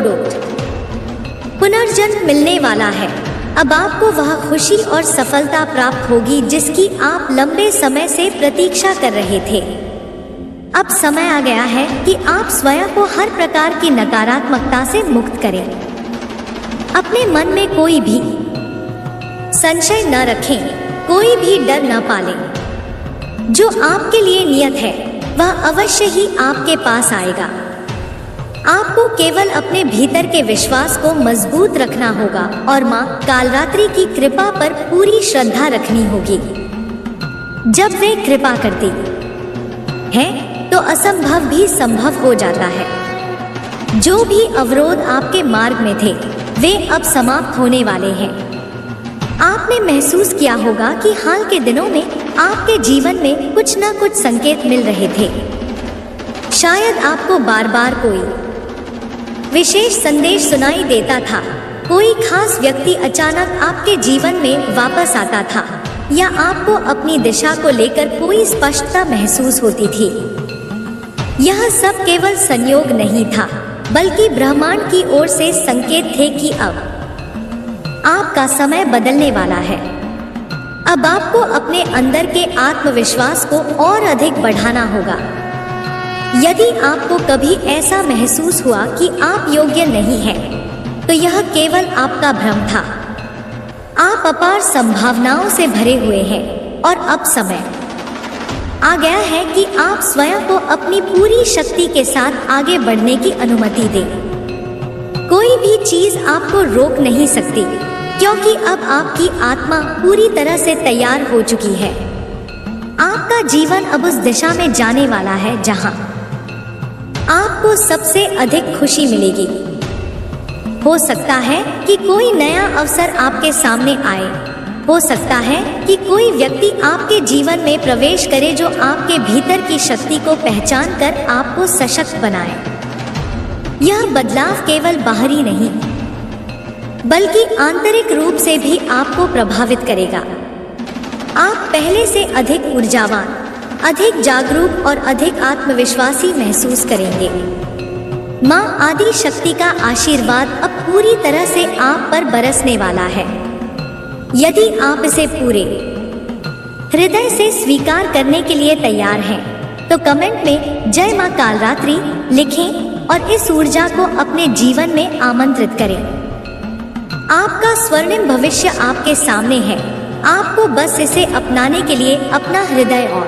Speaker 1: पुनर्जन्म मिलने वाला है। अब आपको वह खुशी और सफलता प्राप्त होगी जिसकी आप लंबे समय से प्रतीक्षा कर रहे थे। अब समय आ गया है कि आप स्वयं को हर प्रकार की नकारात्मकता से मुक्त करें। अपने मन में कोई भी संशय न रखें, कोई भी डर न पालें। जो आपके लिए नियत है, वह अवश्य ही आपके पास आएगा। आपको केवल अपने भीतर के विश्वास को मजबूत रखना होगा और माँ कालरात्रि की कृपा पर पूरी श्रद्धा रखनी होगी। जब वे कृपा करती है, तो असंभव भी संभव हो जाता है। जो भी अवरोध आपके मार्ग में थे, वे अब समाप्त होने वाले हैं। आपने महसूस किया होगा कि हाल के दिनों में आपके जीवन में कुछ न कुछ संकेत मिल रहे थे। शायद आपको बार बार कोई विशेष संदेश सुनाई देता था, कोई खास व्यक्ति अचानक आपके जीवन में वापस आता था, या आपको अपनी दिशा को लेकर कोई स्पष्टता महसूस होती थी। यह सब केवल संयोग नहीं था, बल्कि ब्रह्मांड की ओर से संकेत थे कि अब आपका समय बदलने वाला है। अब आपको अपने अंदर के आत्मविश्वास को और अधिक बढ़ाना होगा। यदि आपको कभी ऐसा महसूस हुआ कि आप योग्य नहीं हैं, तो यह केवल आपका भ्रम था। आप अपार संभावनाओं से भरे हुए हैं और अब समय आ गया है कि आप स्वयं को अपनी पूरी शक्ति के साथ आगे बढ़ने की अनुमति दें। कोई भी चीज आपको रोक नहीं सकती। क्योंकि अब आपकी आत्मा पूरी तरह से तैयार हो चुकी है। आपका जीवन अब उस दिशा में जाने वाला है जहां आपको सबसे अधिक खुशी मिलेगी। हो सकता है कि कोई नया अवसर आपके सामने आए। हो सकता है कि कोई व्यक्ति आपके जीवन में प्रवेश करे जो आपके भीतर की शक्ति को पहचान कर आपको सशक्त बनाए। यह बदलाव केवल बाहरी नहीं बल्कि आंतरिक रूप से भी आपको प्रभावित करेगा। आप पहले से अधिक ऊर्जावान, अधिक जागरूक और अधिक आत्मविश्वासी महसूस करेंगे। माँ आदि शक्ति का आशीर्वाद अब पूरी तरह से आप पर बरसने वाला है। यदि आप इसे पूरे हृदय से स्वीकार करने के लिए तैयार हैं, तो कमेंट में जय माँ कालरात्रि लिखें और इस ऊर्जा को अपने जीवन में आमंत्रित करें। आपका स्वर्णिम भविष्य आपके सामने है। आपको बस इसे अपनाने के लिए अपना हृदय और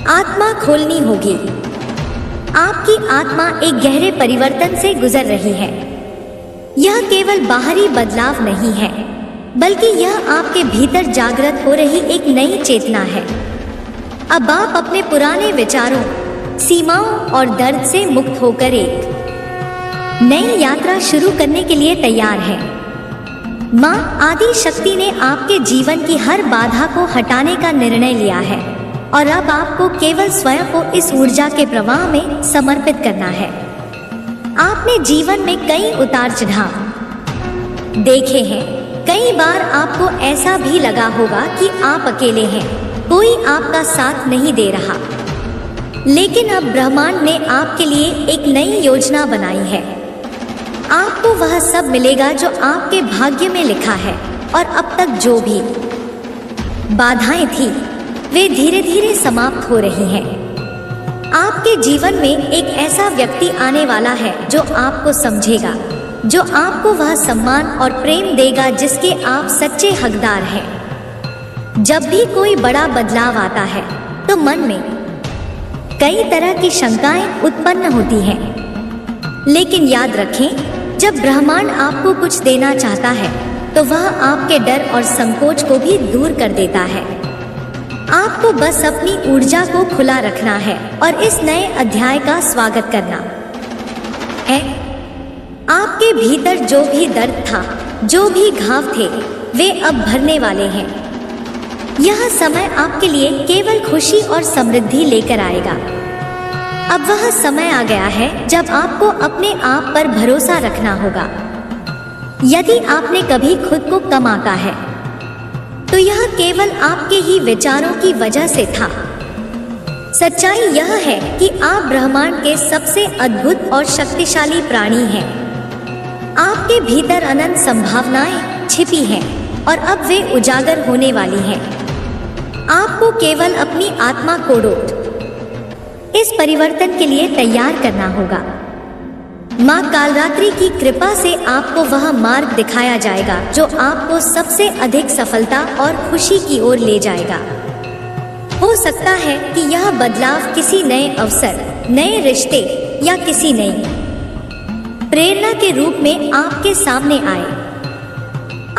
Speaker 1: आत्मा खोलनी होगी। आपकी आत्मा एक गहरे परिवर्तन से गुजर रही है। यह केवल बाहरी बदलाव नहीं है, बल्कि यह आपके भीतर जागृत हो रही एक नई चेतना है। अब आप अपने पुराने विचारों, सीमाओं और दर्द से मुक्त होकर एक नई यात्रा शुरू करने के लिए तैयार हैं। माँ आदि शक्ति ने आपके जीवन की हर बाधा को हटाने का निर्णय लिया है और अब आपको केवल स्वयं को इस ऊर्जा के प्रवाह में समर्पित करना है। आपने जीवन में कई उतार चढ़ाव देखे हैं। कई बार आपको ऐसा भी लगा होगा कि आप अकेले हैं, कोई आपका साथ नहीं दे रहा। लेकिन अब ब्रह्मांड ने आपके लिए एक नई योजना बनाई है। आपको वह सब मिलेगा जो आपके भाग्य में लिखा है और अब तक जो भी बाधाएं थी वे धीरे धीरे समाप्त हो रही हैं। आपके जीवन में एक ऐसा व्यक्ति आने वाला है जो आपको समझेगा, जो आपको वह सम्मान और प्रेम देगा जिसके आप सच्चे हकदार हैं। जब भी कोई बड़ा बदलाव आता है तो मन में कई तरह की शंकाएं उत्पन्न होती हैं। लेकिन याद रखें, जब ब्रह्मांड आपको कुछ देना चाहता है तो वह आपके डर और संकोच को भी दूर कर देता है। आपको बस अपनी ऊर्जा को खुला रखना है और इस नए अध्याय का स्वागत करना है। आपके भीतर जो भी दर्द था, जो भी घाव थे, वे अब भरने वाले हैं। यह समय आपके लिए केवल खुशी और समृद्धि लेकर आएगा। अब वह समय आ गया है जब आपको अपने आप पर भरोसा रखना होगा। यदि आपने कभी खुद को कम आंका है तो यह केवल आपके ही विचारों की वजह से था। सच्चाई यह है कि आप ब्रह्मांड के सबसे अद्भुत और शक्तिशाली प्राणी हैं। आपके भीतर अनंत संभावनाएं छिपी हैं और अब वे उजागर होने वाली हैं। आपको केवल अपनी आत्मा को इस परिवर्तन के लिए तैयार करना होगा। माँ कालरात्रि की कृपा से आपको वह मार्ग दिखाया जाएगा जो आपको सबसे अधिक सफलता और खुशी की ओर ले जाएगा। हो सकता है कि यह बदलाव किसी नए अवसर, नए रिश्ते या किसी नई प्रेरणा के रूप में आपके सामने आए।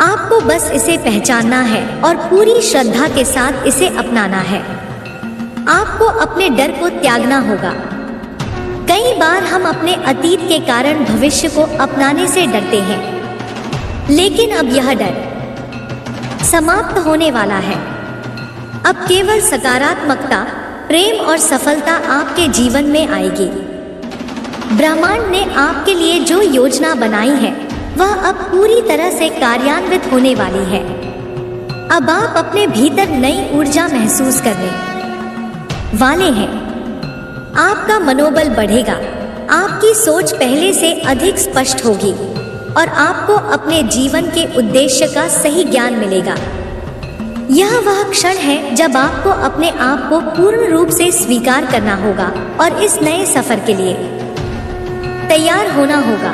Speaker 1: आपको बस इसे पहचानना है और पूरी श्रद्धा के साथ इसे अपनाना है। आपको अपने डर को त्यागना होगा। कई बार हम अपने अतीत के कारण भविष्य को अपनाने से डरते हैं, लेकिन अब यह डर समाप्त होने वाला है। अब केवल सकारात्मकता, प्रेम और सफलता आपके जीवन में आएगी। ब्रह्मांड ने आपके लिए जो योजना बनाई है वह अब पूरी तरह से कार्यान्वित होने वाली है। अब आप अपने भीतर नई ऊर्जा महसूस करने वाले हैं। आपका मनोबल बढ़ेगा, आपकी सोच पहले से अधिक स्पष्ट होगी और आपको अपने जीवन के उद्देश्य का सही ज्ञान मिलेगा। यह वह क्षण है जब आपको अपने आप को पूर्ण रूप से स्वीकार करना होगा और इस नए सफर के लिए तैयार होना होगा।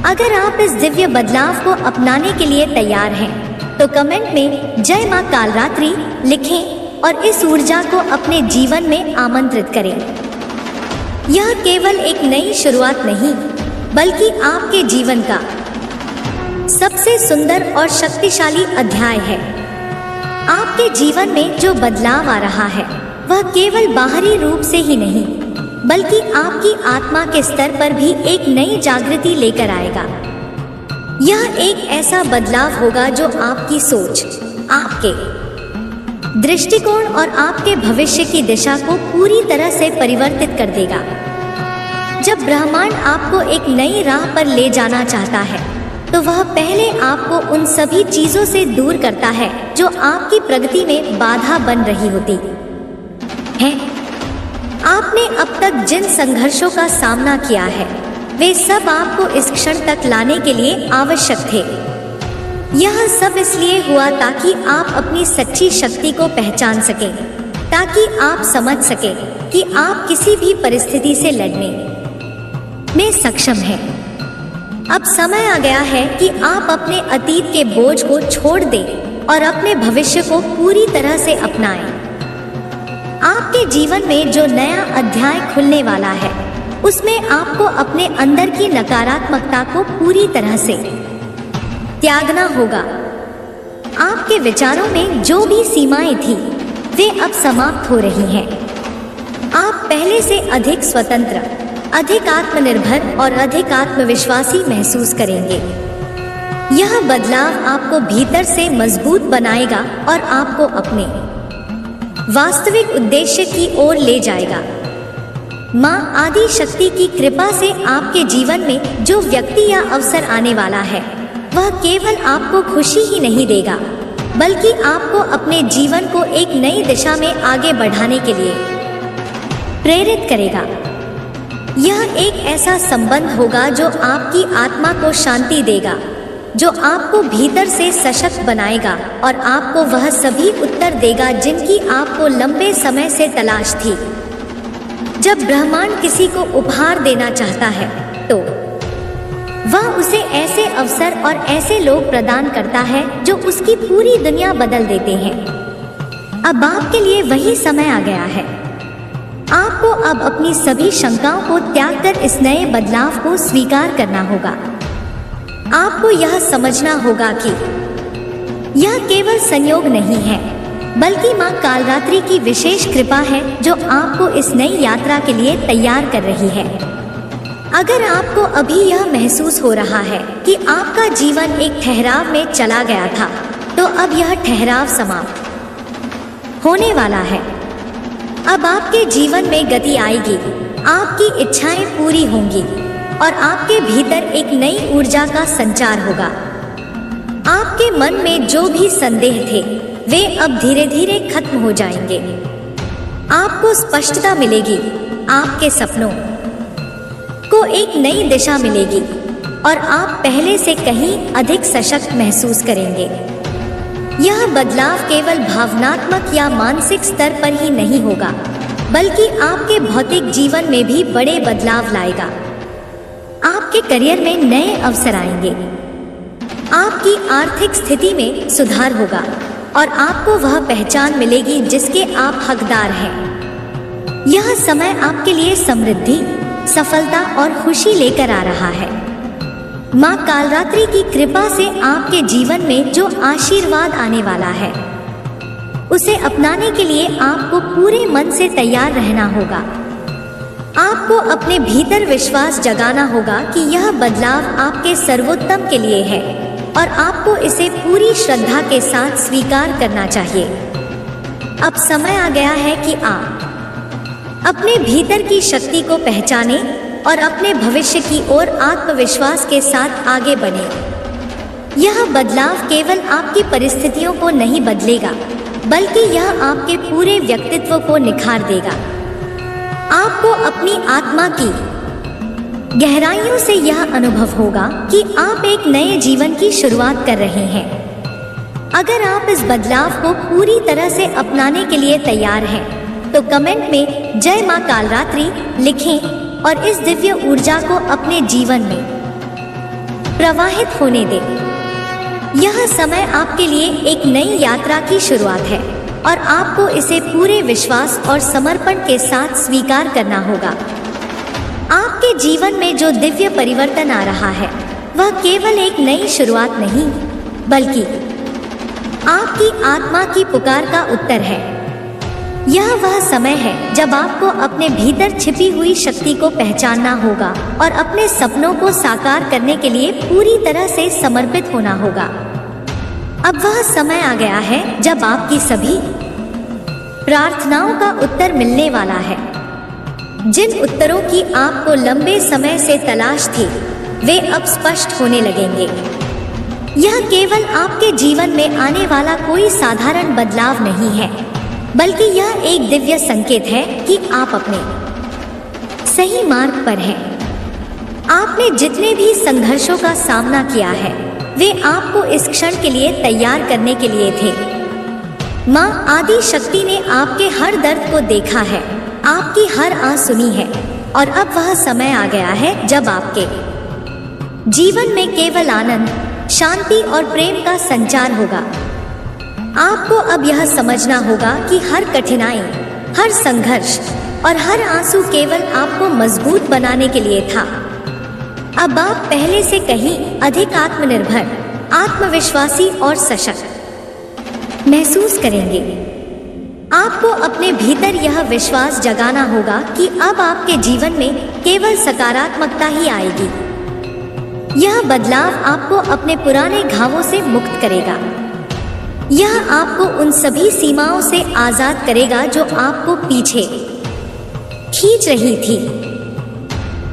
Speaker 1: अगर आप इस दिव्य बदलाव को अपनाने के लिए तैयार हैं, तो कमेंट में जय माँ कालरात्रि लिखें और इस ऊर्जा को अपने जीवन में आमंत्रित करें। यह केवल एक नई शुरुआत नहीं, बल्कि आपके जीवन का सबसे सुंदर और शक्तिशाली अध्याय है। आपके जीवन में जो बदलाव आ रहा है वह केवल बाहरी रूप से ही नहीं बल्कि आपकी आत्मा के स्तर पर भी एक नई जागृति लेकर आएगा। यह एक ऐसा बदलाव होगा जो आपकी सोच, आपके दृष्टिकोण और आपके भविष्य की दिशा को पूरी तरह से परिवर्तित कर देगा। जब ब्रह्मांड आपको एक नई राह पर ले जाना चाहता है तो वह पहले आपको उन सभी चीजों से दूर करता है जो आपकी प्रगति में बाधा बन रही होती है। आपने अब तक जिन संघर्षों का सामना किया है वे सब आपको इस क्षण तक लाने के लिए आवश्यक थे। यह सब इसलिए हुआ ताकि आप अपनी सच्ची शक्ति को पहचान सकें, ताकि आप समझ सकें कि आप किसी भी परिस्थिति से लड़ने में सक्षम हैं। अब समय आ गया है कि आप अपने अतीत के बोझ को छोड़ दें और अपने भविष्य को पूरी तरह से अपनाएं। आपके जीवन में जो नया अध्याय खुलने वाला है उसमें आपको अपने अंदर की नकारात्मकता को पूरी तरह से त्यागना होगा। आपके विचारों में जो भी सीमाएं थी वे अब समाप्त हो रही हैं। आप पहले से अधिक स्वतंत्र, अधिक आत्मनिर्भर और अधिक आत्मविश्वासी महसूस करेंगे। यह बदलाव आपको भीतर से मजबूत बनाएगा और आपको अपने वास्तविक उद्देश्य की ओर ले जाएगा। माँ आदि शक्ति की कृपा से आपके जीवन में जो व्यक्ति या अवसर आने वाला है वह केवल आपको खुशी ही नहीं देगा बल्कि आपको अपने जीवन को एक नई दिशा में आगे बढ़ाने के लिए प्रेरित करेगा। यह एक ऐसा संबंध होगा जो आपकी आत्मा को शांति देगा, जो आपको भीतर से सशक्त बनाएगा और आपको वह सभी उत्तर देगा जिनकी आपको लंबे समय से तलाश थी। जब ब्रह्मांड किसी को उपहार देना चाहता है तो वह उसे ऐसे अवसर और ऐसे लोग प्रदान करता है जो उसकी पूरी दुनिया बदल देते हैं। अब आपके लिए वही समय आ गया है। आपको अब अपनी सभी शंकाओं को त्याग कर इस नए बदलाव को स्वीकार करना होगा। आपको यह समझना होगा कि यह केवल संयोग नहीं है बल्कि माँ कालरात्रि की विशेष कृपा है जो आपको इस नई यात्रा के लिए तैयार कर रही है। अगर आपको अभी यह महसूस हो रहा है कि आपका जीवन एक ठहराव में चला गया था तो अब यह ठहराव समाप्त होने वाला है। अब आपके जीवन में गति आएगी, आपकी इच्छाएं पूरी होंगी और आपके भीतर एक नई ऊर्जा का संचार होगा। आपके मन में जो भी संदेह थे वे अब धीरे धीरे खत्म हो जाएंगे। आपको स्पष्टता मिलेगी, आपके सपनों को एक नई दिशा मिलेगी और आप पहले से कहीं अधिक सशक्त महसूस करेंगे। यह बदलाव केवल भावनात्मक या मानसिक स्तर पर ही नहीं होगा बल्कि आपके भौतिक जीवन में भी बड़े बदलाव लाएगा। आपके करियर में नए अवसर आएंगे, आपकी आर्थिक स्थिति में सुधार होगा और आपको वह पहचान मिलेगी जिसके आप हकदार हैं। यह समय आपके लिए समृद्धि, सफलता और खुशी लेकर आ रहा है। माँ कालरात्रि की कृपा से आपके जीवन में जो आशीर्वाद आने वाला है उसे अपनाने के लिए आपको पूरे मन से तैयार रहना होगा। आपको अपने भीतर विश्वास जगाना होगा कि यह बदलाव आपके सर्वोत्तम के लिए है और आपको इसे पूरी श्रद्धा के साथ स्वीकार करना चाहिए। अब समय आ गया है कि आप अपने भीतर की शक्ति को पहचानें और अपने भविष्य की ओर आत्मविश्वास के साथ आगे बढ़ें। यह बदलाव केवल आपकी परिस्थितियों को नहीं बदलेगा बल्कि यह आपके पूरे व्यक्तित्व को निखार देगा। आपको अपनी आत्मा की गहराइयों से यह अनुभव होगा कि आप एक नए जीवन की शुरुआत कर रहे हैं। अगर आप इस बदलाव को पूरी तरह से अपनाने के लिए तैयार हैं तो कमेंट में जय मां कालरात्रि लिखें और इस दिव्य ऊर्जा को अपने जीवन में प्रवाहित होने दें। यह समय आपके लिए एक नई यात्रा की शुरुआत है और आपको इसे पूरे विश्वास और समर्पण के साथ स्वीकार करना होगा। आपके जीवन में जो दिव्य परिवर्तन आ रहा है वह केवल एक नई शुरुआत नहीं, बल्कि आपकी आत्मा की पुकार का उत्तर है। यह वह समय है जब आपको अपने भीतर छिपी हुई शक्ति को पहचानना होगा और अपने सपनों को साकार करने के लिए पूरी तरह से समर्पित होना होगा। अब वह समय आ गया है जब आपकी सभी प्रार्थनाओं का उत्तर मिलने वाला है। जिन उत्तरों की आपको लंबे समय से तलाश थी, वे अब स्पष्ट होने लगेंगे। यह केवल आपके जीवन में आने वाला कोई साधारण बदलाव नहीं है, बल्कि यह एक दिव्य संकेत है कि आप अपने सही मार्ग पर हैं। आपने जितने भी संघर्षों का सामना किया है, वे आपको इस क्षण के लिए तैयार करने के लिए थे। माँ आदि शक्ति ने आपके हर दर्द को देखा है, आपकी हर आस सुनी है, और अब वह समय आ गया है जब आपके जीवन में केवल आनंद, शांति और प्रेम का संचार होगा। आपको अब यह समझना होगा कि हर कठिनाई, हर संघर्ष और हर आंसू केवल आपको मजबूत बनाने के लिए था। अब आप पहले से कहीं अधिक आत्मनिर्भर, आत्मविश्वासी और सशक्त महसूस करेंगे। आपको अपने भीतर यह विश्वास जगाना होगा कि अब आपके जीवन में केवल सकारात्मकता ही आएगी। यह बदलाव आपको अपने पुराने घावों से मुक्त करेगा। यह आपको उन सभी सीमाओं से आजाद करेगा जो आपको पीछे खींच रही थी।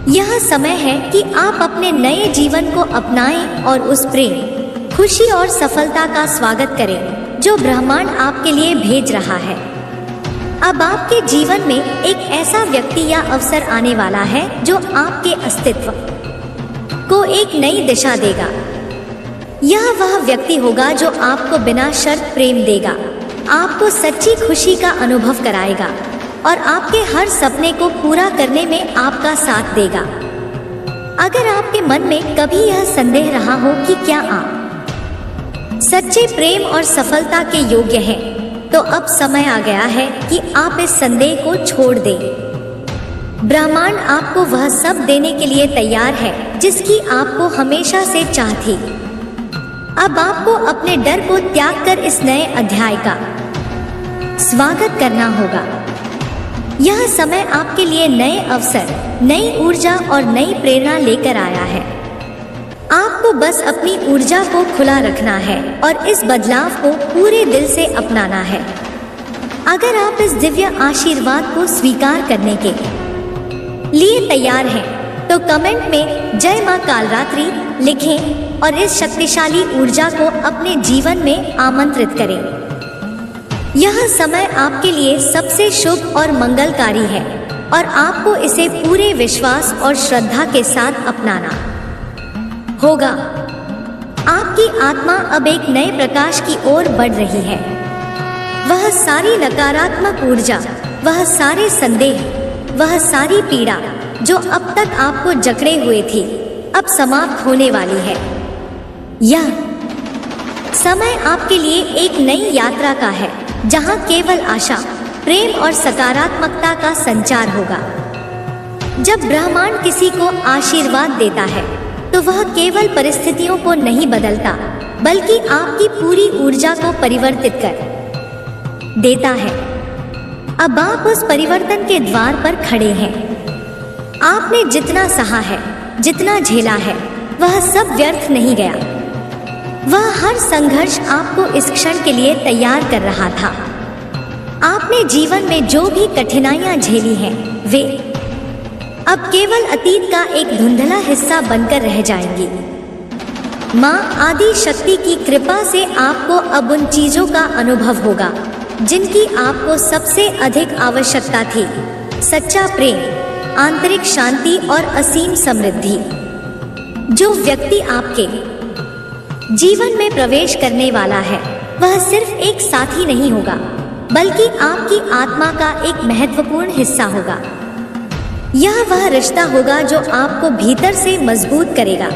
Speaker 1: यह समय है कि आप अपने नए जीवन को अपनाएं और उस प्रेम, खुशी और सफलता का स्वागत करें जो ब्रह्मांड आपके लिए भेज रहा है। अब आपके जीवन में एक ऐसा व्यक्ति या अवसर आने वाला है जो आपके अस्तित्व को एक नई दिशा देगा। यह वह व्यक्ति होगा जो आपको बिना शर्त प्रेम देगा, आपको सच्ची खुशी का अनुभव कराएगा और आपके हर सपने को पूरा करने में आपका साथ देगा। अगर आपके मन में कभी यह संदेह रहा हो कि क्या आप सच्चे प्रेम और सफलता के योग्य हैं, तो अब समय आ गया है कि आप इस संदेह को छोड़ दें। ब्रह्मांड आपको वह सब देने के लिए तैयार है जिसकी आपको हमेशा से चाह थी। अब आपको अपने डर को त्याग कर इस नए अध्याय का स्वागत करना होगा। यह समय आपके लिए नए अवसर, नई ऊर्जा और नई प्रेरणा लेकर आया है। आपको बस अपनी ऊर्जा को खुला रखना है और इस बदलाव को पूरे दिल से अपनाना है। अगर आप इस दिव्य आशीर्वाद को स्वीकार करने के लिए तैयार हैं, तो कमेंट में जय मां कालरात्रि लिखें और इस शक्तिशाली ऊर्जा को अपने जीवन में आमंत्रित करें। यह समय आपके लिए सबसे शुभ और मंगलकारी है और आपको इसे पूरे विश्वास और श्रद्धा के साथ अपनाना होगा। आपकी आत्मा अब एक नए प्रकाश की ओर बढ़ रही है। वह सारी नकारात्मक ऊर्जा, वह सारे संदेह, वह सारी पीड़ा जो अब तक आपको जकड़े हुए थी, अब समाप्त होने वाली है। यह समय आपके लिए एक नई यात्रा का है, जहां केवल आशा, प्रेम और सकारात्मकता का संचार होगा। जब ब्रह्मांड किसी को आशीर्वाद देता है, तो वह केवल परिस्थितियों को नहीं बदलता, बल्कि आपकी पूरी ऊर्जा को परिवर्तित कर देता है। अब आप उस परिवर्तन के द्वार पर खड़े हैं। आपने जितना सहा है, जितना झेला है, वह सब व्यर्थ नहीं गया। वह हर संघर्ष आपको इस क्षण के लिए तैयार कर रहा था। आपने जीवन में जो भी कठिनाइयां झेली हैं, वे अब केवल अतीत का एक धुंधला हिस्सा बनकर रह जाएंगी। माँ आदि शक्ति की कृपा से आपको अब उन चीजों का अनुभव होगा जिनकी आपको सबसे अधिक आवश्यकता थी। सच्चा प्रेम, आंतरिक शांति और असीम समृद्धि। जो व्यक्ति आपके जीवन में प्रवेश करने वाला है, वह सिर्फ एक साथी नहीं होगा, बल्कि आपकी आत्मा का एक महत्वपूर्ण हिस्सा होगा। यह वह रिश्ता होगा जो आपको भीतर से मजबूत करेगा,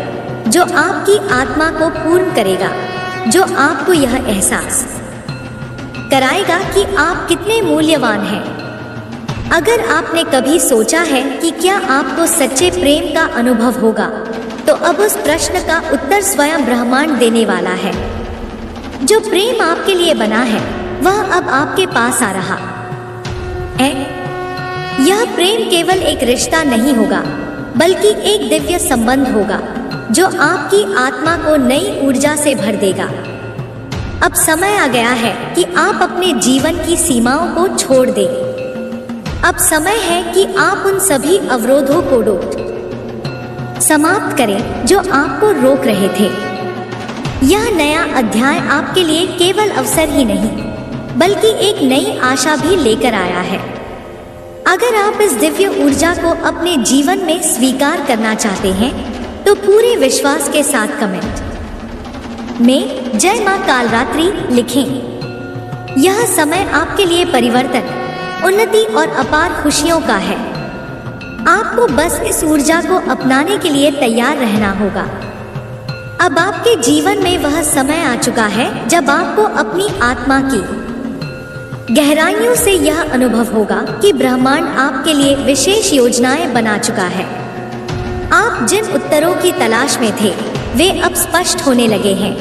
Speaker 1: जो आपकी आत्मा को पूर्ण करेगा, जो आपको यह एहसास कराएगा कि आप कितने मूल्यवान हैं। अगर आपने कभी सोचा है कि क्या आपको सच्चे प्रेम का अनुभव होगा, तो अब उस प्रश्न का उत्तर स्वयं ब्रह्मांड देने वाला है। जो प्रेम आपके लिए बना है वह अब आपके पास आ रहा है। यह प्रेम केवल एक रिश्ता नहीं होगा, बल्कि एक दिव्य संबंध होगा जो आपकी आत्मा को नई ऊर्जा से भर देगा। अब समय आ गया है कि आप अपने जीवन की सीमाओं को छोड़ दें। अब समय है कि आप उन सभी अवरोधों को समाप्त करें जो आपको रोक रहे थे। यह नया अध्याय आपके लिए केवल अवसर ही नहीं, बल्कि एक नई आशा भी लेकर आया है। अगर आप इस दिव्य ऊर्जा को अपने जीवन में स्वीकार करना चाहते हैं तो पूरे विश्वास के साथ कमेंट में जय मां कालरात्रि लिखें। यह समय आपके लिए परिवर्तन, उन्नति और अपार खुशियों का है। आपको बस इस ऊर्जा को अपनाने के लिए तैयार रहना होगा। अब आपके जीवन में वह समय आ चुका है जब आपको अपनी आत्मा की गहराइयों से यह अनुभव होगा कि ब्रह्मांड आपके लिए विशेष योजनाएं बना चुका है। आप जिन उत्तरों की तलाश में थे वे अब स्पष्ट होने लगे हैं।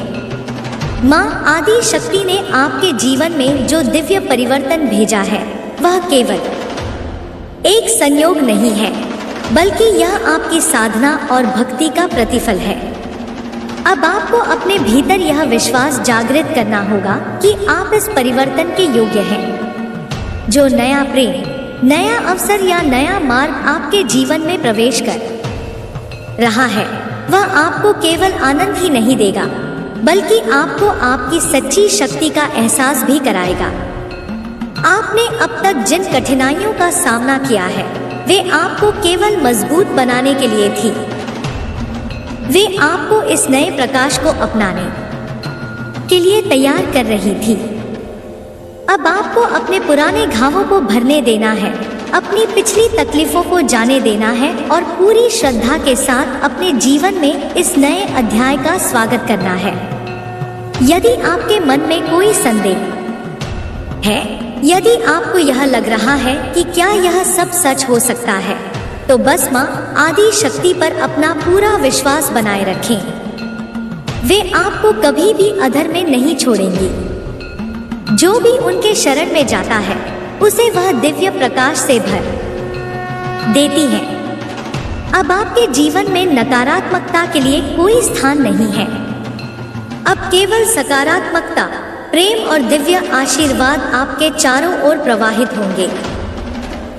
Speaker 1: मां आदि शक्ति ने आपके जीवन में जो दिव्य परिवर्तन भेजा है वह केवल एक संयोग नहीं है, बल्कि यह आपकी साधना और भक्ति का प्रतिफल है। अब आपको अपने भीतर यह विश्वास जागृत करना होगा कि आप इस परिवर्तन के योग्य हैं। जो नया प्रेम, नया अवसर या नया मार्ग आपके जीवन में प्रवेश कर रहा है वह आपको केवल आनंद ही नहीं देगा, बल्कि आपको आपकी सच्ची शक्ति का एहसास भी कराएगा। आपने अब तक जिन कठिनाइयों का सामना किया है वे आपको केवल मजबूत बनाने के लिए थी। वे आपको इस नए प्रकाश को अपनाने के लिए तैयार कर रही थी। अब आपको अपने पुराने घावों को भरने देना है, अपनी पिछली तकलीफों को जाने देना है और पूरी श्रद्धा के साथ अपने जीवन में इस नए अध्याय का स्वागत करना है। यदि आपके मन में कोई संदेह है, यदि आपको यह लग रहा है कि क्या यह सब सच हो सकता है, तो बस मां आदि शक्ति पर अपना पूरा विश्वास बनाए रखें। वे आपको कभी भी अधर में नहीं छोड़ेंगी। जो भी उनके शरण में जाता है उसे वह दिव्य प्रकाश से भर देती है। अब आपके जीवन में नकारात्मकता के लिए कोई स्थान नहीं है। अब केवल सकारात्मकता, प्रेम और दिव्य आशीर्वाद आपके चारों ओर प्रवाहित होंगे।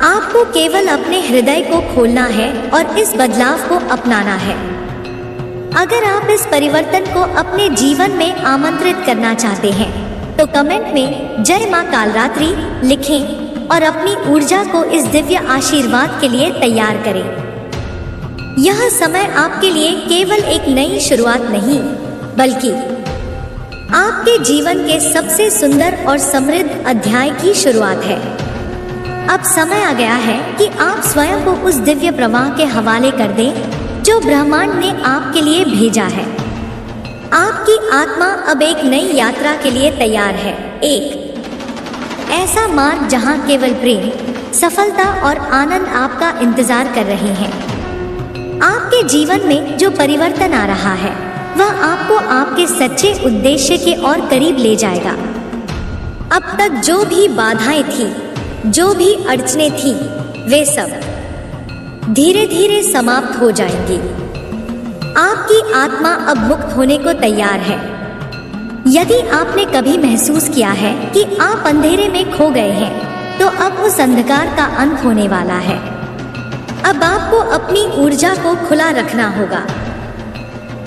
Speaker 1: आपको केवल अपने हृदय को खोलना है और इस बदलाव को अपनाना है। अगर आप इस परिवर्तन को अपने जीवन में आमंत्रित करना चाहते हैं तो कमेंट में जय मां कालरात्रि लिखें और अपनी ऊर्जा को इस दिव्य आशीर्वाद के लिए तैयार करें। यह समय आपके लिए केवल एक नई शुरुआत नहीं, बल्कि आपके जीवन के सबसे सुंदर और समृद्ध अध्याय की शुरुआत है। अब समय आ गया है कि आप स्वयं को उस दिव्य प्रवाह के हवाले कर दें जो ब्रह्मांड ने आपके लिए भेजा है। आपकी आत्मा अब एक नई यात्रा के लिए तैयार है। एक ऐसा मार्ग जहां केवल प्रेम, सफलता और आनंद आपका इंतजार कर रहे हैं। आपके जीवन में जो परिवर्तन आ रहा है वह आपको आपके सच्चे उद्देश्य के और करीब ले जाएगा। अब तक जो भी बाधाएं थी, जो भी अड़चनें थी, वे सब धीरे धीरे समाप्त हो जाएंगी। आपकी आत्मा अब मुक्त होने को तैयार है। यदि आपने कभी महसूस किया है कि आप अंधेरे में खो गए हैं, तो अब उस अंधकार का अंत होने वाला है। अब आपको अपनी ऊर्जा को खुला रखना होगा।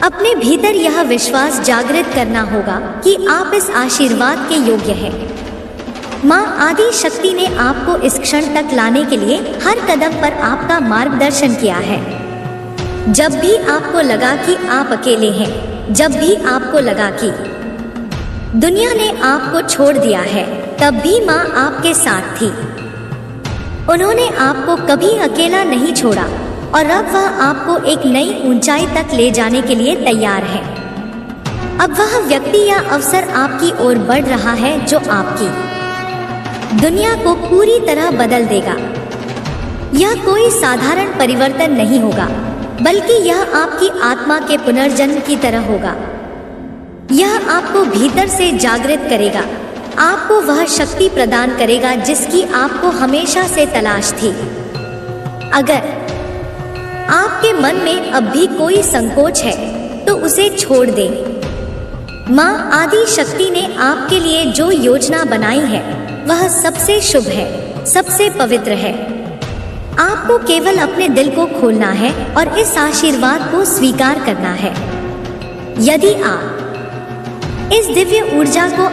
Speaker 1: अपने भीतर यह विश्वास जागृत करना होगा कि आप इस आशीर्वाद के योग्य हैं। मां आदि शक्ति ने आपको इस क्षण तक लाने के लिए हर कदम पर आपका मार्गदर्शन किया है। जब भी आपको लगा कि आप अकेले हैं, जब भी आपको लगा कि दुनिया ने आपको छोड़ दिया है, तब भी मां आपके साथ थी। उन्होंने आपको कभी अकेला नहीं छोड़ा और अब वह आपको एक नई ऊंचाई तक ले जाने के लिए तैयार है। अब वह व्यक्ति या अवसर आपकी ओर बढ़ रहा है जो आपकी दुनिया को पूरी तरह बदल देगा। यह कोई साधारण परिवर्तन नहीं होगा, बल्कि यह आपकी आत्मा के पुनर्जन्म की तरह होगा। यह आपको भीतर से जागृत करेगा, आपको वह शक्ति प्रदान करेगा जिसकी आपको हमेशा से तलाश थी। अगर आपके मन में अब भी कोई संकोच है तो उसे छोड़ दें। माँ आदि शक्ति ने आपके लिए जो योजना बनाई है वह सबसे शुभ है, सबसे पवित्र है। आपको केवल अपने दिल को खोलना है और इस आशीर्वाद को स्वीकार करना है। यदि आप इस दिव्य ऊर्जा को